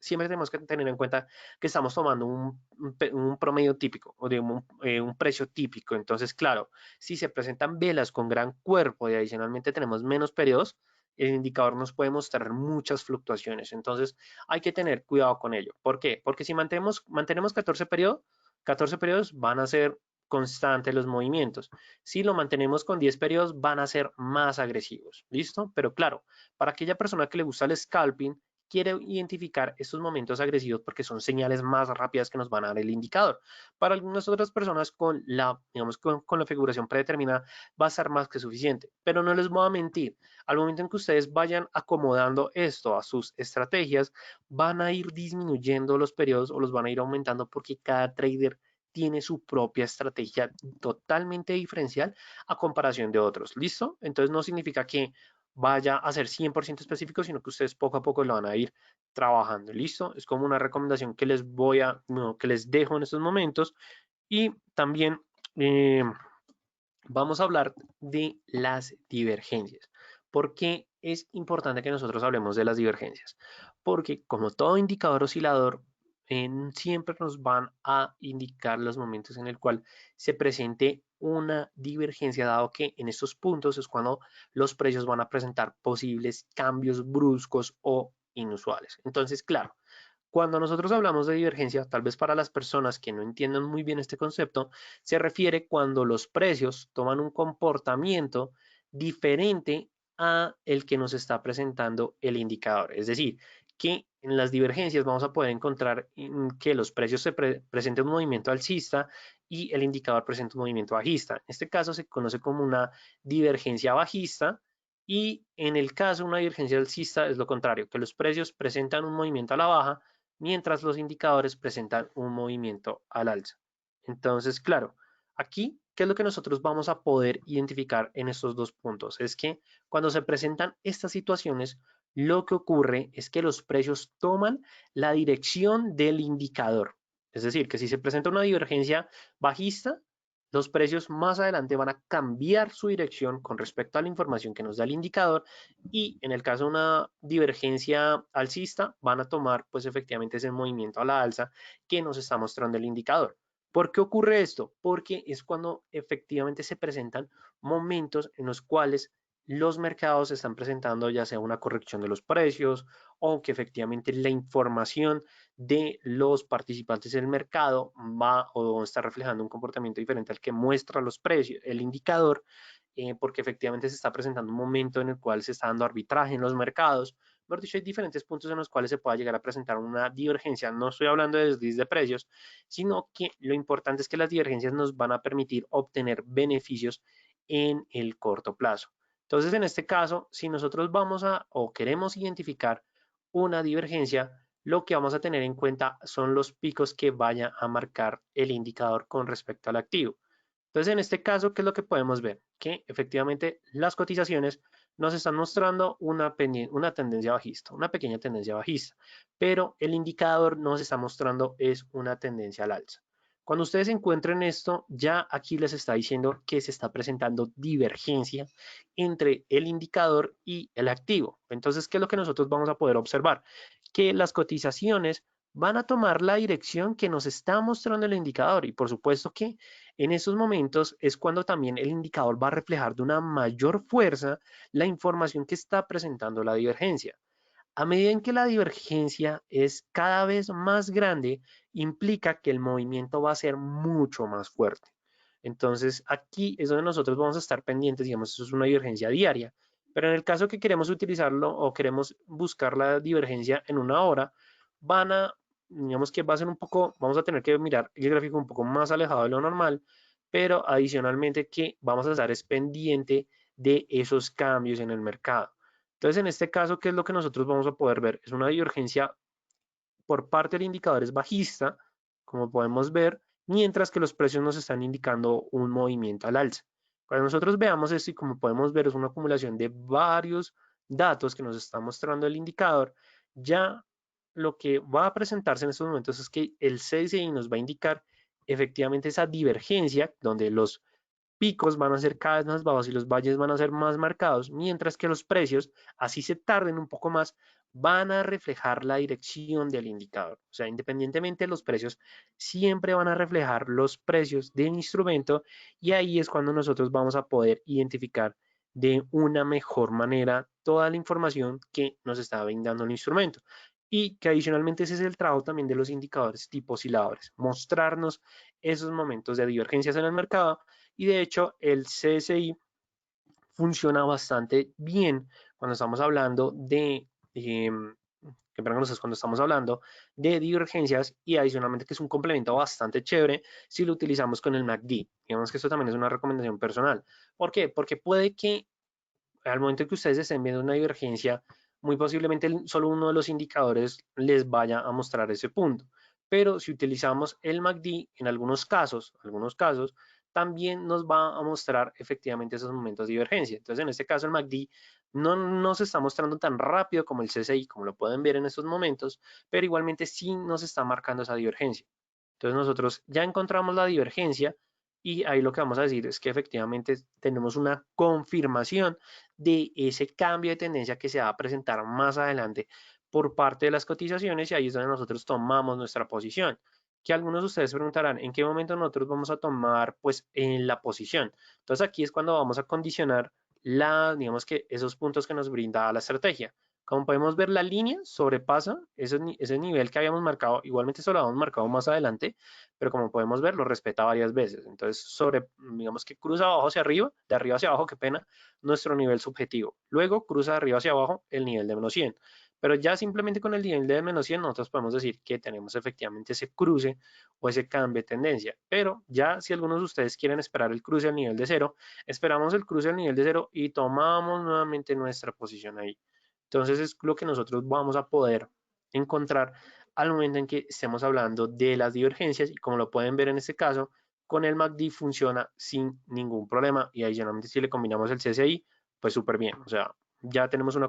siempre tenemos que tener en cuenta que estamos tomando un promedio típico o de un precio típico. Entonces, claro, si se presentan velas con gran cuerpo y adicionalmente tenemos menos periodos, el indicador nos puede mostrar muchas fluctuaciones. Entonces, hay que tener cuidado con ello. ¿Por qué? Porque si mantenemos 14 periodos van a ser constantes los movimientos. Si lo mantenemos con 10 periodos, van a ser más agresivos. ¿Listo? Pero claro, para aquella persona que le gusta el scalping, quiere identificar estos momentos agresivos porque son señales más rápidas que nos van a dar el indicador. Para algunas otras personas digamos, con la configuración predeterminada va a ser más que suficiente. Pero no les voy a mentir, al momento en que ustedes vayan acomodando esto a sus estrategias, van a ir disminuyendo los periodos o los van a ir aumentando porque cada trader tiene su propia estrategia totalmente diferencial a comparación de otros. ¿Listo? Entonces no significa que vaya a ser 100% específico, sino que ustedes poco a poco lo van a ir trabajando. ¿Listo? Es como una recomendación que que les dejo en estos momentos. Y también vamos a hablar de las divergencias. ¿Por qué es importante que nosotros hablemos de las divergencias? Porque como todo indicador oscilador, siempre nos van a indicar los momentos en el cual se presente una divergencia, dado que en estos puntos es cuando los precios van a presentar posibles cambios bruscos o inusuales. Entonces, claro, cuando nosotros hablamos de divergencia, tal vez para las personas que no entiendan muy bien este concepto, se refiere cuando los precios toman un comportamiento diferente a el que nos está presentando el indicador. Es decir, que en las divergencias vamos a poder encontrar que los precios se presenten un movimiento alcista y el indicador presenta un movimiento bajista. En este caso se conoce como una divergencia bajista y en el caso de una divergencia alcista es lo contrario, que los precios presentan un movimiento a la baja mientras los indicadores presentan un movimiento al alza. Entonces, claro, aquí, ¿qué es lo que nosotros vamos a poder identificar en estos dos puntos? Es que cuando se presentan estas situaciones, lo que ocurre es que los precios toman la dirección del indicador. Es decir, que si se presenta una divergencia bajista, los precios más adelante van a cambiar su dirección con respecto a la información que nos da el indicador y en el caso de una divergencia alcista van a tomar pues efectivamente ese movimiento a la alza que nos está mostrando el indicador. ¿Por qué ocurre esto? Porque es cuando efectivamente se presentan momentos en los cuales los mercados están presentando ya sea una corrección de los precios o que efectivamente la información de los participantes del mercado va o está reflejando un comportamiento diferente al que muestra los precios, el indicador, porque efectivamente se está presentando un momento en el cual se está dando arbitraje en los mercados. Mejor dicho, hay diferentes puntos en los cuales se pueda llegar a presentar una divergencia. No estoy hablando de desliz de precios, sino que lo importante es que las divergencias nos van a permitir obtener beneficios en el corto plazo. Entonces, en este caso, si nosotros vamos a o queremos identificar una divergencia, lo que vamos a tener en cuenta son los picos que vaya a marcar el indicador con respecto al activo. Entonces, en este caso, ¿qué es lo que podemos ver? Que efectivamente las cotizaciones nos están mostrando una tendencia bajista, una pequeña tendencia bajista, pero el indicador nos está mostrando es una tendencia al alza. Cuando ustedes encuentren esto, ya aquí les está diciendo que se está presentando divergencia entre el indicador y el activo. Entonces, ¿qué es lo que nosotros vamos a poder observar? Que las cotizaciones van a tomar la dirección que nos está mostrando el indicador y por supuesto que en esos momentos es cuando también el indicador va a reflejar de una mayor fuerza la información que está presentando la divergencia. A medida en que la divergencia es cada vez más grande, implica que el movimiento va a ser mucho más fuerte. Entonces, aquí es donde nosotros vamos a estar pendientes, digamos, eso es una divergencia diaria. Pero en el caso que queremos utilizarlo o queremos buscar la divergencia en una hora, digamos que va a ser un poco, vamos a tener que mirar el gráfico un poco más alejado de lo normal, pero adicionalmente que vamos a estar es pendiente de esos cambios en el mercado. Entonces, en este caso, ¿qué es lo que nosotros vamos a poder ver? Es una divergencia por parte del indicador es bajista, como podemos ver, mientras que los precios nos están indicando un movimiento al alza. Cuando nosotros veamos esto y como podemos ver es una acumulación de varios datos que nos está mostrando el indicador, ya lo que va a presentarse en estos momentos es que el CSI nos va a indicar efectivamente esa divergencia donde los picos van a ser cada vez más bajos y los valles van a ser más marcados, mientras que los precios, así se tarden un poco más, van a reflejar la dirección del indicador. O sea, independientemente de los precios, siempre van a reflejar los precios del instrumento y ahí es cuando nosotros vamos a poder identificar de una mejor manera toda la información que nos está brindando el instrumento. Y que adicionalmente ese es el trabajo también de los indicadores tipo osciladores, mostrarnos esos momentos de divergencias en el mercado y de hecho el CSI funciona bastante bien cuando estamos hablando cuando estamos hablando de divergencias y adicionalmente que es un complemento bastante chévere si lo utilizamos con el MACD. Digamos que esto también es una recomendación personal. ¿Por qué? Porque puede que al momento en que ustedes estén viendo una divergencia, muy posiblemente solo uno de los indicadores les vaya a mostrar ese punto. Pero si utilizamos el MACD, en algunos casos, también nos va a mostrar efectivamente esos momentos de divergencia. Entonces, en este caso, el MACD no nos está mostrando tan rápido como el CSI, como lo pueden ver en estos momentos, pero igualmente sí nos está marcando esa divergencia. Entonces, nosotros ya encontramos la divergencia, y ahí lo que vamos a decir es que efectivamente tenemos una confirmación de ese cambio de tendencia que se va a presentar más adelante por parte de las cotizaciones y ahí es donde nosotros tomamos nuestra posición. Que algunos de ustedes preguntarán, ¿en qué momento nosotros vamos a tomar pues en la posición? Entonces aquí es cuando vamos a condicionar digamos que esos puntos que nos brinda la estrategia. Como podemos ver, la línea sobrepasa ese nivel que habíamos marcado, igualmente eso lo habíamos marcado más adelante, pero como podemos ver, lo respeta varias veces. Entonces, digamos que cruza abajo hacia arriba, de arriba hacia abajo, qué pena, nuestro nivel subjetivo. Luego cruza de arriba hacia abajo el nivel de menos 100. Pero ya simplemente con el nivel de menos 100 nosotros podemos decir que tenemos efectivamente ese cruce o ese cambio de tendencia. Pero ya si algunos de ustedes quieren esperar el cruce al nivel de cero, esperamos el cruce al nivel de cero y tomamos nuevamente nuestra posición ahí. Entonces es lo que nosotros vamos a poder encontrar al momento en que estemos hablando de las divergencias y como lo pueden ver en este caso, con el MACD funciona sin ningún problema y adicionalmente si le combinamos el CSI, pues súper bien, o sea, ya tenemos un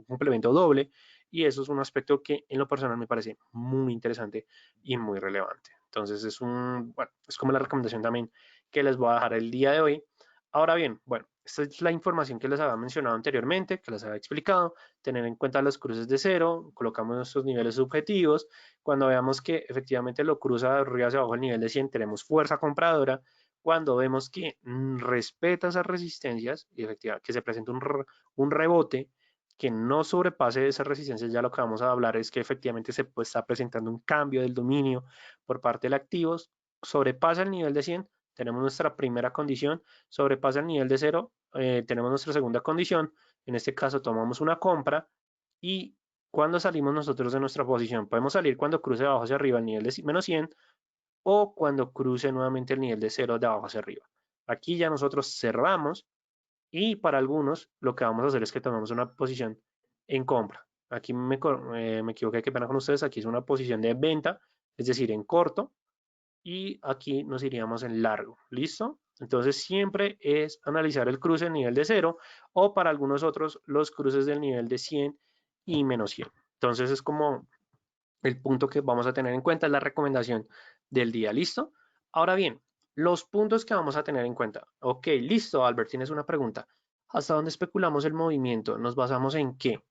complemento doble y eso es un aspecto que en lo personal me parece muy interesante y muy relevante. Entonces bueno, es como la recomendación también que les voy a dejar el día de hoy. Ahora bien, bueno, esta es la información que les había mencionado anteriormente, que les había explicado, tener en cuenta los cruces de cero, colocamos nuestros niveles subjetivos, cuando veamos que efectivamente lo cruza de arriba hacia abajo el nivel de 100, tenemos fuerza compradora, cuando vemos que respeta esas resistencias y efectivamente que se presenta un rebote que no sobrepase esas resistencias, ya lo que vamos a hablar es que efectivamente se está presentando un cambio del dominio por parte del activo, sobrepasa el nivel de 100, tenemos nuestra primera condición, sobrepasa el nivel de cero, tenemos nuestra segunda condición, en este caso tomamos una compra y cuando salimos nosotros de nuestra posición, podemos salir cuando cruce de abajo hacia arriba el nivel de menos 100 o cuando cruce nuevamente el nivel de cero de abajo hacia arriba. Aquí ya nosotros cerramos y para algunos lo que vamos a hacer es que tomamos una posición en compra. Aquí me equivoqué, qué pena con ustedes, aquí es una posición de venta, es decir, en corto, y aquí nos iríamos en largo, ¿listo? Entonces siempre es analizar el cruce del nivel de cero o para algunos otros los cruces del nivel de 100 y menos 100. Entonces es como el punto que vamos a tener en cuenta, es la recomendación del día, ¿listo? Ahora bien, los puntos que vamos a tener en cuenta. Ok, listo, Albert, tienes una pregunta. ¿Hasta dónde especulamos el movimiento? ¿Nos basamos en qué?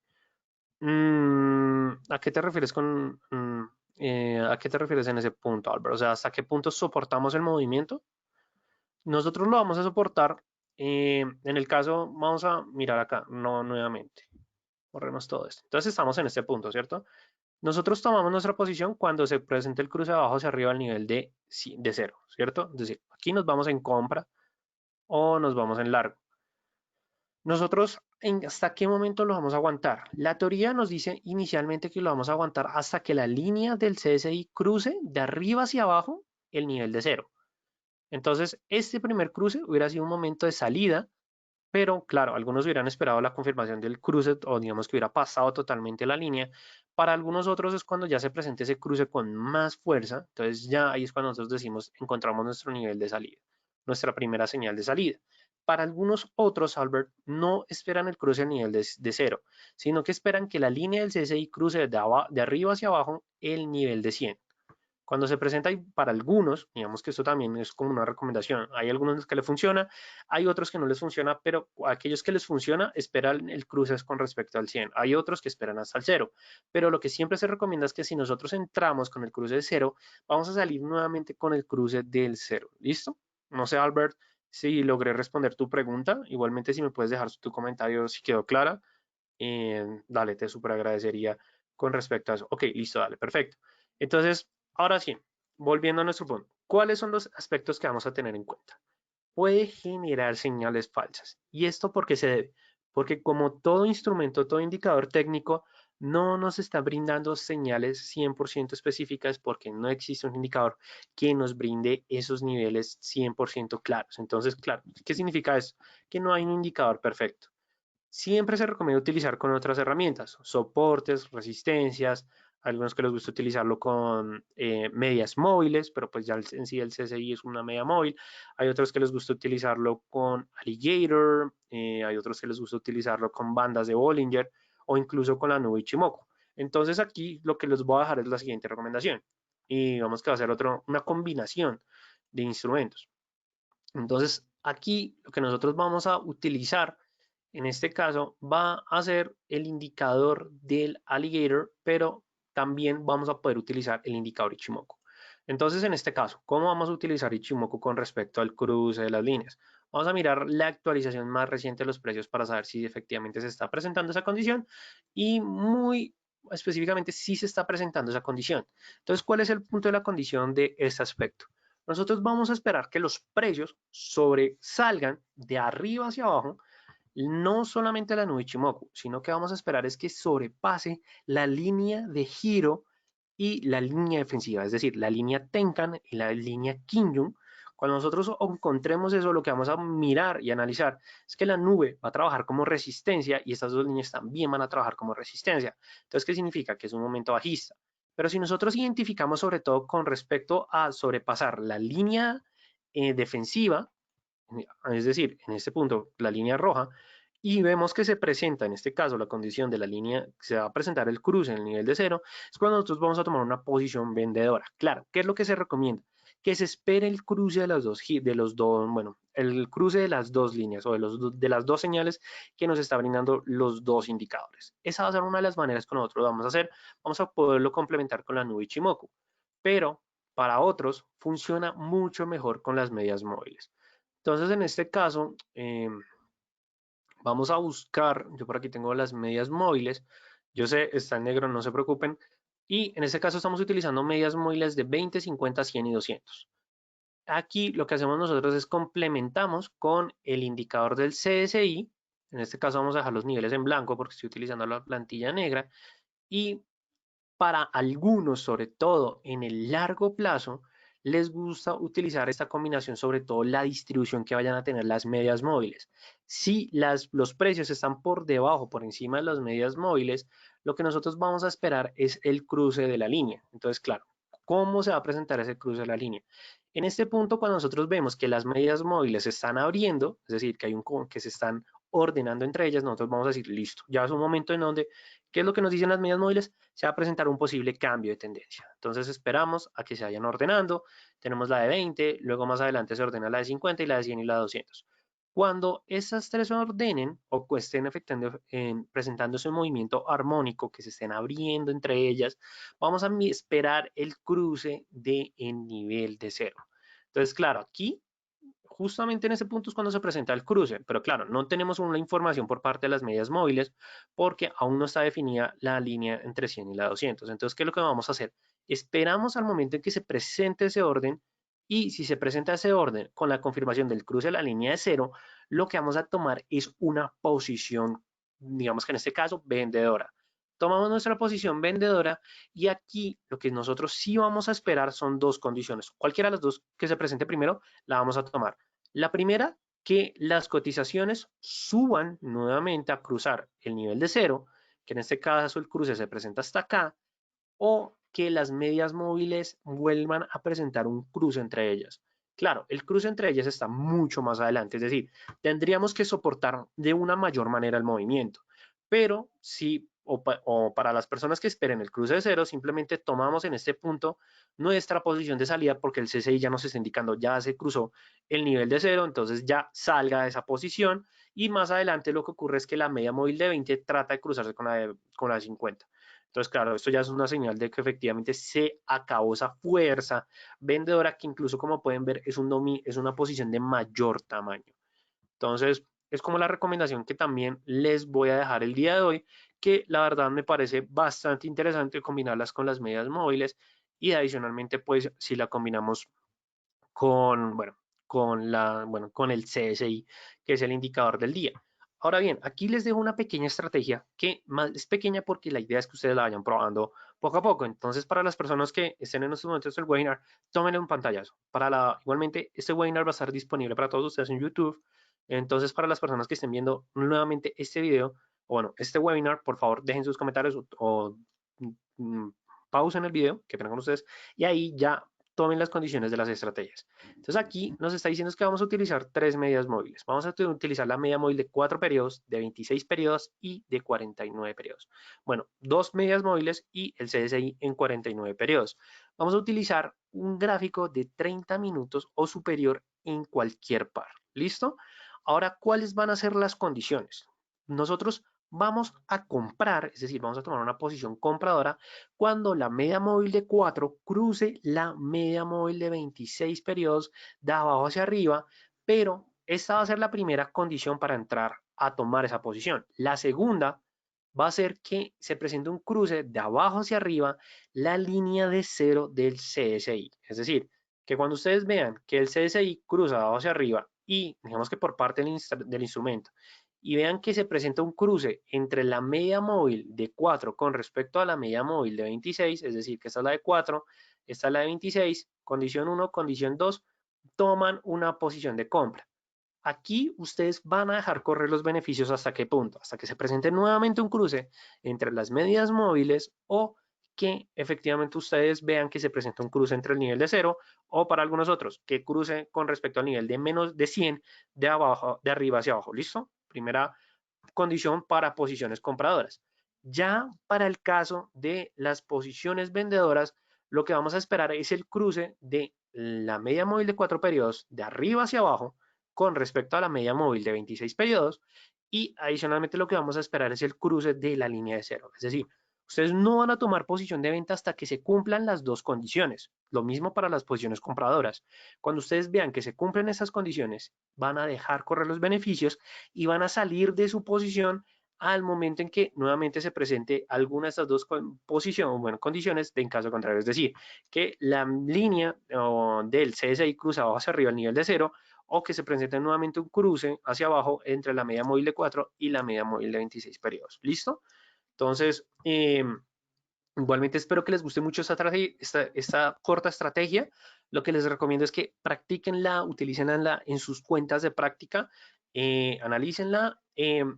¿A qué te refieres a qué te refieres en ese punto, Albert? O sea, ¿hasta qué punto soportamos el movimiento? Nosotros lo vamos a soportar. En el caso, vamos a mirar acá, no nuevamente. Borremos todo esto. Entonces estamos en este punto, ¿cierto? Nosotros tomamos nuestra posición cuando se presente el cruce de abajo hacia arriba al nivel de cero, ¿cierto? Es decir, aquí nos vamos en compra o nos vamos en largo. Nosotros, ¿hasta qué momento lo vamos a aguantar? La teoría nos dice inicialmente que lo vamos a aguantar hasta que la línea del CSI cruce de arriba hacia abajo el nivel de cero. Entonces, este primer cruce hubiera sido un momento de salida, pero claro, algunos hubieran esperado la confirmación del cruce o digamos que hubiera pasado totalmente la línea. Para algunos otros es cuando ya se presenta ese cruce con más fuerza, entonces ya ahí es cuando nosotros decimos encontramos nuestro nivel de salida, nuestra primera señal de salida. Para algunos otros, Albert, no esperan el cruce a nivel de cero, sino que esperan que la línea del CSI cruce de arriba hacia abajo el nivel de 100. Cuando se presenta para algunos, digamos que esto también es como una recomendación, hay algunos que les funciona, hay otros que no les funciona, pero aquellos que les funciona esperan el cruce con respecto al 100, hay otros que esperan hasta el 0, pero lo que siempre se recomienda es que si nosotros entramos con el cruce de 0, vamos a salir nuevamente con el cruce del 0, ¿listo? No sé, Albert, si logré responder tu pregunta, igualmente si me puedes dejar tu comentario si quedó clara, dale, te súper agradecería con respecto a eso. Ok, listo, dale, perfecto. Entonces, ahora sí, volviendo a nuestro punto, ¿cuáles son los aspectos que vamos a tener en cuenta? Puede generar señales falsas. ¿Y esto por qué se debe? Porque como todo instrumento, todo indicador técnico, no nos está brindando señales 100% específicas porque no existe un indicador que nos brinde esos niveles 100% claros. Entonces, claro, ¿qué significa eso? Que no hay un indicador perfecto. Siempre se recomienda utilizar con otras herramientas, soportes, resistencias, algunos que les gusta utilizarlo con medias móviles, pero pues ya en sí el CSI es una media móvil. Hay otros que les gusta utilizarlo con Alligator, hay otros que les gusta utilizarlo con bandas de Bollinger o incluso con la nube Ichimoku. Entonces aquí lo que les voy a dejar es la siguiente recomendación y vamos que va a ser una combinación de instrumentos. Entonces, aquí lo que nosotros vamos a utilizar en este caso va a ser el indicador del alligator, pero también vamos a poder utilizar el indicador Ichimoku. Entonces, en este caso, ¿cómo vamos a utilizar Ichimoku con respecto al cruce de las líneas? Vamos a mirar la actualización más reciente de los precios para saber si efectivamente se está presentando esa condición y muy específicamente si se está presentando esa condición. Entonces, ¿cuál es el punto de la condición de este aspecto? Nosotros vamos a esperar que los precios sobresalgan de arriba hacia abajo, no solamente la nube Ichimoku, sino que vamos a esperar es que sobrepase la línea de giro y la línea defensiva, es decir, la línea Tenkan y la línea Kinjun. Cuando nosotros encontremos eso, lo que vamos a mirar y analizar es que la nube va a trabajar como resistencia y estas dos líneas también van a trabajar como resistencia. Entonces, ¿qué significa? Que es un momento bajista. Pero si nosotros identificamos sobre todo con respecto a sobrepasar la línea defensiva, es decir, en este punto la línea roja, y vemos que se presenta en este caso la condición de la línea, se va a presentar el cruce en el nivel de cero, es cuando nosotros vamos a tomar una posición vendedora. Claro, ¿qué es lo que se recomienda? Que se espere el cruce de los dos, bueno, el cruce de las dos líneas o de las dos señales que nos está brindando los dos indicadores. Esa va a ser una de las maneras que nosotros vamos a hacer. Vamos a poderlo complementar con la nube Ichimoku, pero para otros funciona mucho mejor con las medias móviles. Entonces, en este caso, vamos a buscar, yo por aquí tengo las medias móviles, yo sé, está en negro, no se preocupen, y en este caso estamos utilizando medias móviles de 20, 50, 100 y 200. Aquí lo que hacemos nosotros es complementamos con el indicador del CSI, en este caso vamos a dejar los niveles en blanco porque estoy utilizando la plantilla negra, y para algunos, sobre todo en el largo plazo, les gusta utilizar esta combinación, sobre todo la distribución que vayan a tener las medias móviles. Si los precios están por debajo, por encima de las medias móviles, lo que nosotros vamos a esperar es el cruce de la línea. Entonces, claro, ¿cómo se va a presentar ese cruce de la línea? En este punto, cuando nosotros vemos que las medias móviles se están abriendo, es decir, que se están ordenando entre ellas, nosotros vamos a decir, listo, ya es un momento en donde, ¿qué es lo que nos dicen las medias móviles? Se va a presentar un posible cambio de tendencia. Entonces esperamos a que se vayan ordenando. Tenemos la de 20, luego más adelante se ordena la de 50 y la de 100 y la de 200. Cuando esas tres se ordenen o estén presentándose un movimiento armónico, que se estén abriendo entre ellas, vamos a esperar el cruce de en nivel de cero. Entonces, claro, aquí justamente en ese punto es cuando se presenta el cruce, pero claro, no tenemos una información por parte de las medias móviles porque aún no está definida la línea entre 100 y la 200. Entonces, ¿qué es lo que vamos a hacer? Esperamos al momento en que se presente ese orden y si se presenta ese orden con la confirmación del cruce de la línea de cero, lo que vamos a tomar es una posición, digamos que en este caso, vendedora. Tomamos nuestra posición vendedora y aquí lo que nosotros sí vamos a esperar son dos condiciones. Cualquiera de las dos que se presente primero, la vamos a tomar. La primera, que las cotizaciones suban nuevamente a cruzar el nivel de cero, que en este caso el cruce se presenta hasta acá, o que las medias móviles vuelvan a presentar un cruce entre ellas. Claro, el cruce entre ellas está mucho más adelante, es decir, tendríamos que soportar de una mayor manera el movimiento, pero si o para las personas que esperen el cruce de cero, simplemente tomamos en este punto nuestra posición de salida porque el CCI ya nos está indicando ya se cruzó el nivel de cero, entonces ya salga de esa posición y más adelante lo que ocurre es que la media móvil de 20 trata de cruzarse con la de 50. Entonces, claro, esto ya es una señal de que efectivamente se acabó esa fuerza vendedora que incluso como pueden ver es una posición de mayor tamaño. Entonces, es como la recomendación que también les voy a dejar el día de hoy, que la verdad me parece bastante interesante combinarlas con las medias móviles y adicionalmente, pues, si la combinamos con, bueno, con el CSI, que es el indicador del día. Ahora bien, aquí les dejo una pequeña estrategia que más es pequeña porque la idea es que ustedes la vayan probando poco a poco. Entonces, para las personas que estén en estos momentos del webinar, tómenle un pantallazo. Igualmente, este webinar va a estar disponible para todos ustedes en YouTube. Entonces, para las personas que estén viendo nuevamente este video, o bueno, este webinar, por favor, dejen sus comentarios o pausen el video, que tengan con ustedes, y ahí ya tomen las condiciones de las estrategias. Entonces aquí nos está diciendo que vamos a utilizar tres medias móviles. Vamos a utilizar la media móvil de 4 periodos, de 26 periodos y de 49 periodos. Bueno, dos medias móviles y el CSI en 49 periodos. Vamos a utilizar un gráfico de 30 minutos o superior en cualquier par. ¿Listo? Ahora, ¿cuáles van a ser las condiciones? Nosotros vamos a comprar, es decir, vamos a tomar una posición compradora cuando la media móvil de 4 cruce la media móvil de 26 periodos de abajo hacia arriba, pero esta va a ser la primera condición para entrar a tomar esa posición. La segunda va a ser que se presente un cruce de abajo hacia arriba la línea de cero del CSI. Es decir, que cuando ustedes vean que el CSI cruza de abajo hacia arriba y digamos que por parte del instrumento y vean que se presenta un cruce entre la media móvil de 4 con respecto a la media móvil de 26, es decir, que esta es la de 4, esta es la de 26, condición 1, condición 2, toman una posición de compra. Aquí ustedes van a dejar correr los beneficios hasta qué punto, hasta que se presente nuevamente un cruce entre las medias móviles o que efectivamente ustedes vean que se presenta un cruce entre el nivel de 0 o para algunos otros, que cruce con respecto al nivel de menos de 100 de abajo, de arriba hacia abajo. ¿Listo? Primera condición para posiciones compradoras. Ya para el caso de las posiciones vendedoras, lo que vamos a esperar es el cruce de la media móvil de 4 periodos de arriba hacia abajo con respecto a la media móvil de 26 periodos y adicionalmente lo que vamos a esperar es el cruce de la línea de cero. Es decir, ustedes no van a tomar posición de venta hasta que se cumplan las dos condiciones. Lo mismo para las posiciones compradoras. Cuando ustedes vean que se cumplen esas condiciones, van a dejar correr los beneficios y van a salir de su posición al momento en que nuevamente se presente alguna de estas dos posiciones, bueno, condiciones de en caso contrario. Es decir, que la línea del CSI cruzado hacia arriba al nivel de cero o que se presente nuevamente un cruce hacia abajo entre la media móvil de 4 y la media móvil de 26 periodos. ¿Listo? Entonces, igualmente espero que les guste mucho esta corta estrategia. Lo que les recomiendo es que practiquenla, utilícenla en sus cuentas de práctica, analícenla.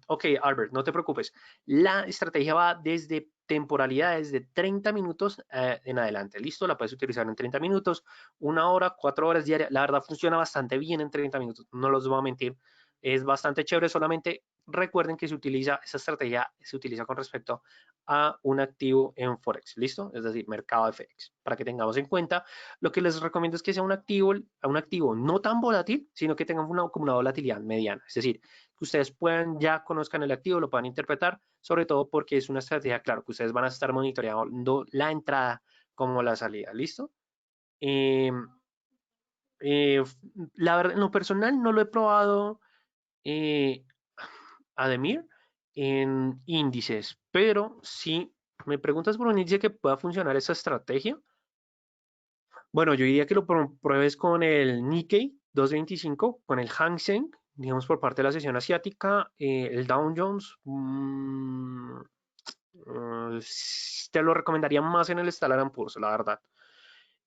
Ok, Albert, no te preocupes. La estrategia va desde temporalidades de 30 minutos en adelante. Listo, la puedes utilizar en 30 minutos, una hora, 4 horas diarias. La verdad funciona bastante bien en 30 minutos, no los voy a mentir. Es bastante chévere, solamente recuerden que esa estrategia se utiliza con respecto a un activo en Forex, ¿listo? Es decir, mercado de FX, para que tengamos en cuenta. Lo que les recomiendo es que sea un activo no tan volátil, sino que tenga como una volatilidad mediana, es decir, que ustedes ya conozcan el activo, lo puedan interpretar, sobre todo porque es una estrategia, claro, que ustedes van a estar monitoreando la entrada como la salida, ¿listo? Eh, eh, la verdad, en lo personal no lo he probado eh, Ademir en índices, pero si me preguntas por un índice que pueda funcionar esa estrategia, bueno, yo diría que lo pruebes con el Nikkei 225, con el Hang Seng, digamos por parte de la sesión asiática, el Dow Jones, te lo recomendaría más en el Standard Poor's, la verdad.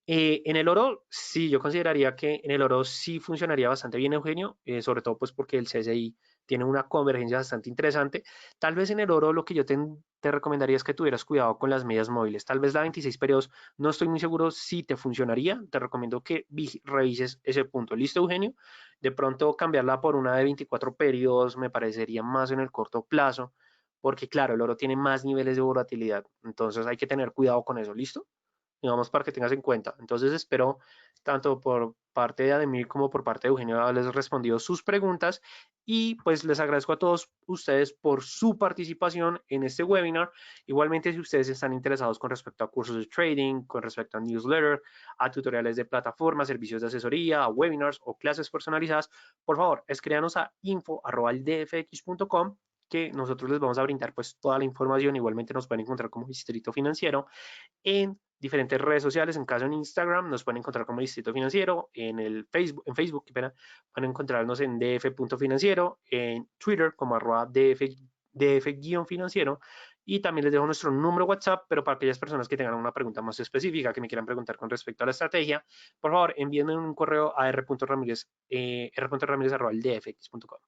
En el oro, sí, yo consideraría que en el oro sí funcionaría bastante bien, Eugenio, sobre todo pues porque el CSI tiene una convergencia bastante interesante. Tal vez en el oro lo que yo te recomendaría es que tuvieras cuidado con las medias móviles. Tal vez la 26 periodos, no estoy muy seguro si te funcionaría. Te recomiendo que revises ese punto. ¿Listo, Eugenio? De pronto cambiarla por una de 24 periodos me parecería más en el corto plazo, porque claro, el oro tiene más niveles de volatilidad. Entonces hay que tener cuidado con eso. ¿Listo? Digamos, para que tengas en cuenta. Entonces espero tanto por parte de Ademir como por parte de Eugenio haberles respondido sus preguntas y pues les agradezco a todos ustedes por su participación en este webinar. Igualmente, si ustedes están interesados con respecto a cursos de trading, con respecto a newsletter, a tutoriales de plataforma, servicios de asesoría, a webinars o clases personalizadas, por favor, escríbanos a info@dfx.com que nosotros les vamos a brindar pues toda la información. Igualmente nos pueden encontrar como Distrito Financiero en diferentes redes sociales. En caso en Instagram nos pueden encontrar como Distrito Financiero, en Facebook, pueden encontrarnos en df.financiero, en Twitter como df-financiero y también les dejo nuestro número WhatsApp, pero para aquellas personas que tengan una pregunta más específica, que me quieran preguntar con respecto a la estrategia, por favor envíenme un correo a r.ramirez@dfx.com.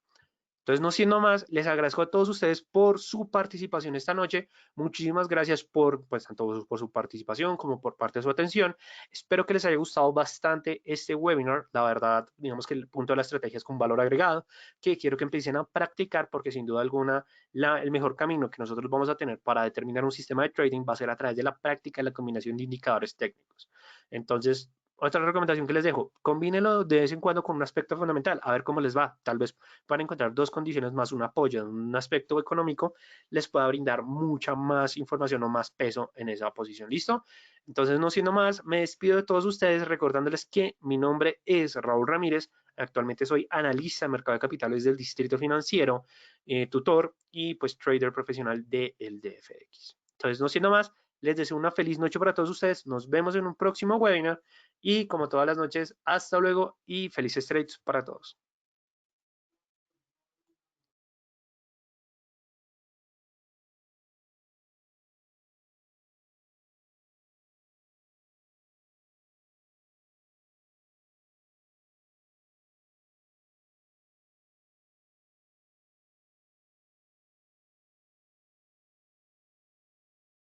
Entonces, no siendo más, les agradezco a todos ustedes por su participación esta noche. Muchísimas gracias por, pues, tanto por su participación como por parte de su atención. Espero que les haya gustado bastante este webinar. La verdad, digamos que el punto de la estrategia es con valor agregado, que quiero que empiecen a practicar porque sin duda alguna el mejor camino que nosotros vamos a tener para determinar un sistema de trading va a ser a través de la práctica y la combinación de indicadores técnicos. Entonces, Otra recomendación que les dejo, combínelo de vez en cuando con un aspecto fundamental, a ver cómo les va. Tal vez para encontrar dos condiciones más un apoyo en un aspecto económico, les pueda brindar mucha más información o más peso en esa posición. ¿Listo? Entonces, no siendo más, me despido de todos ustedes recordándoles que mi nombre es Raúl Ramírez. Actualmente soy analista de mercado de capitales del Distrito Financiero, tutor y pues trader profesional del DFX. Entonces, no siendo más, les deseo una feliz noche para todos ustedes. Nos vemos en un próximo webinar y como todas las noches, hasta luego y felices trades para todos.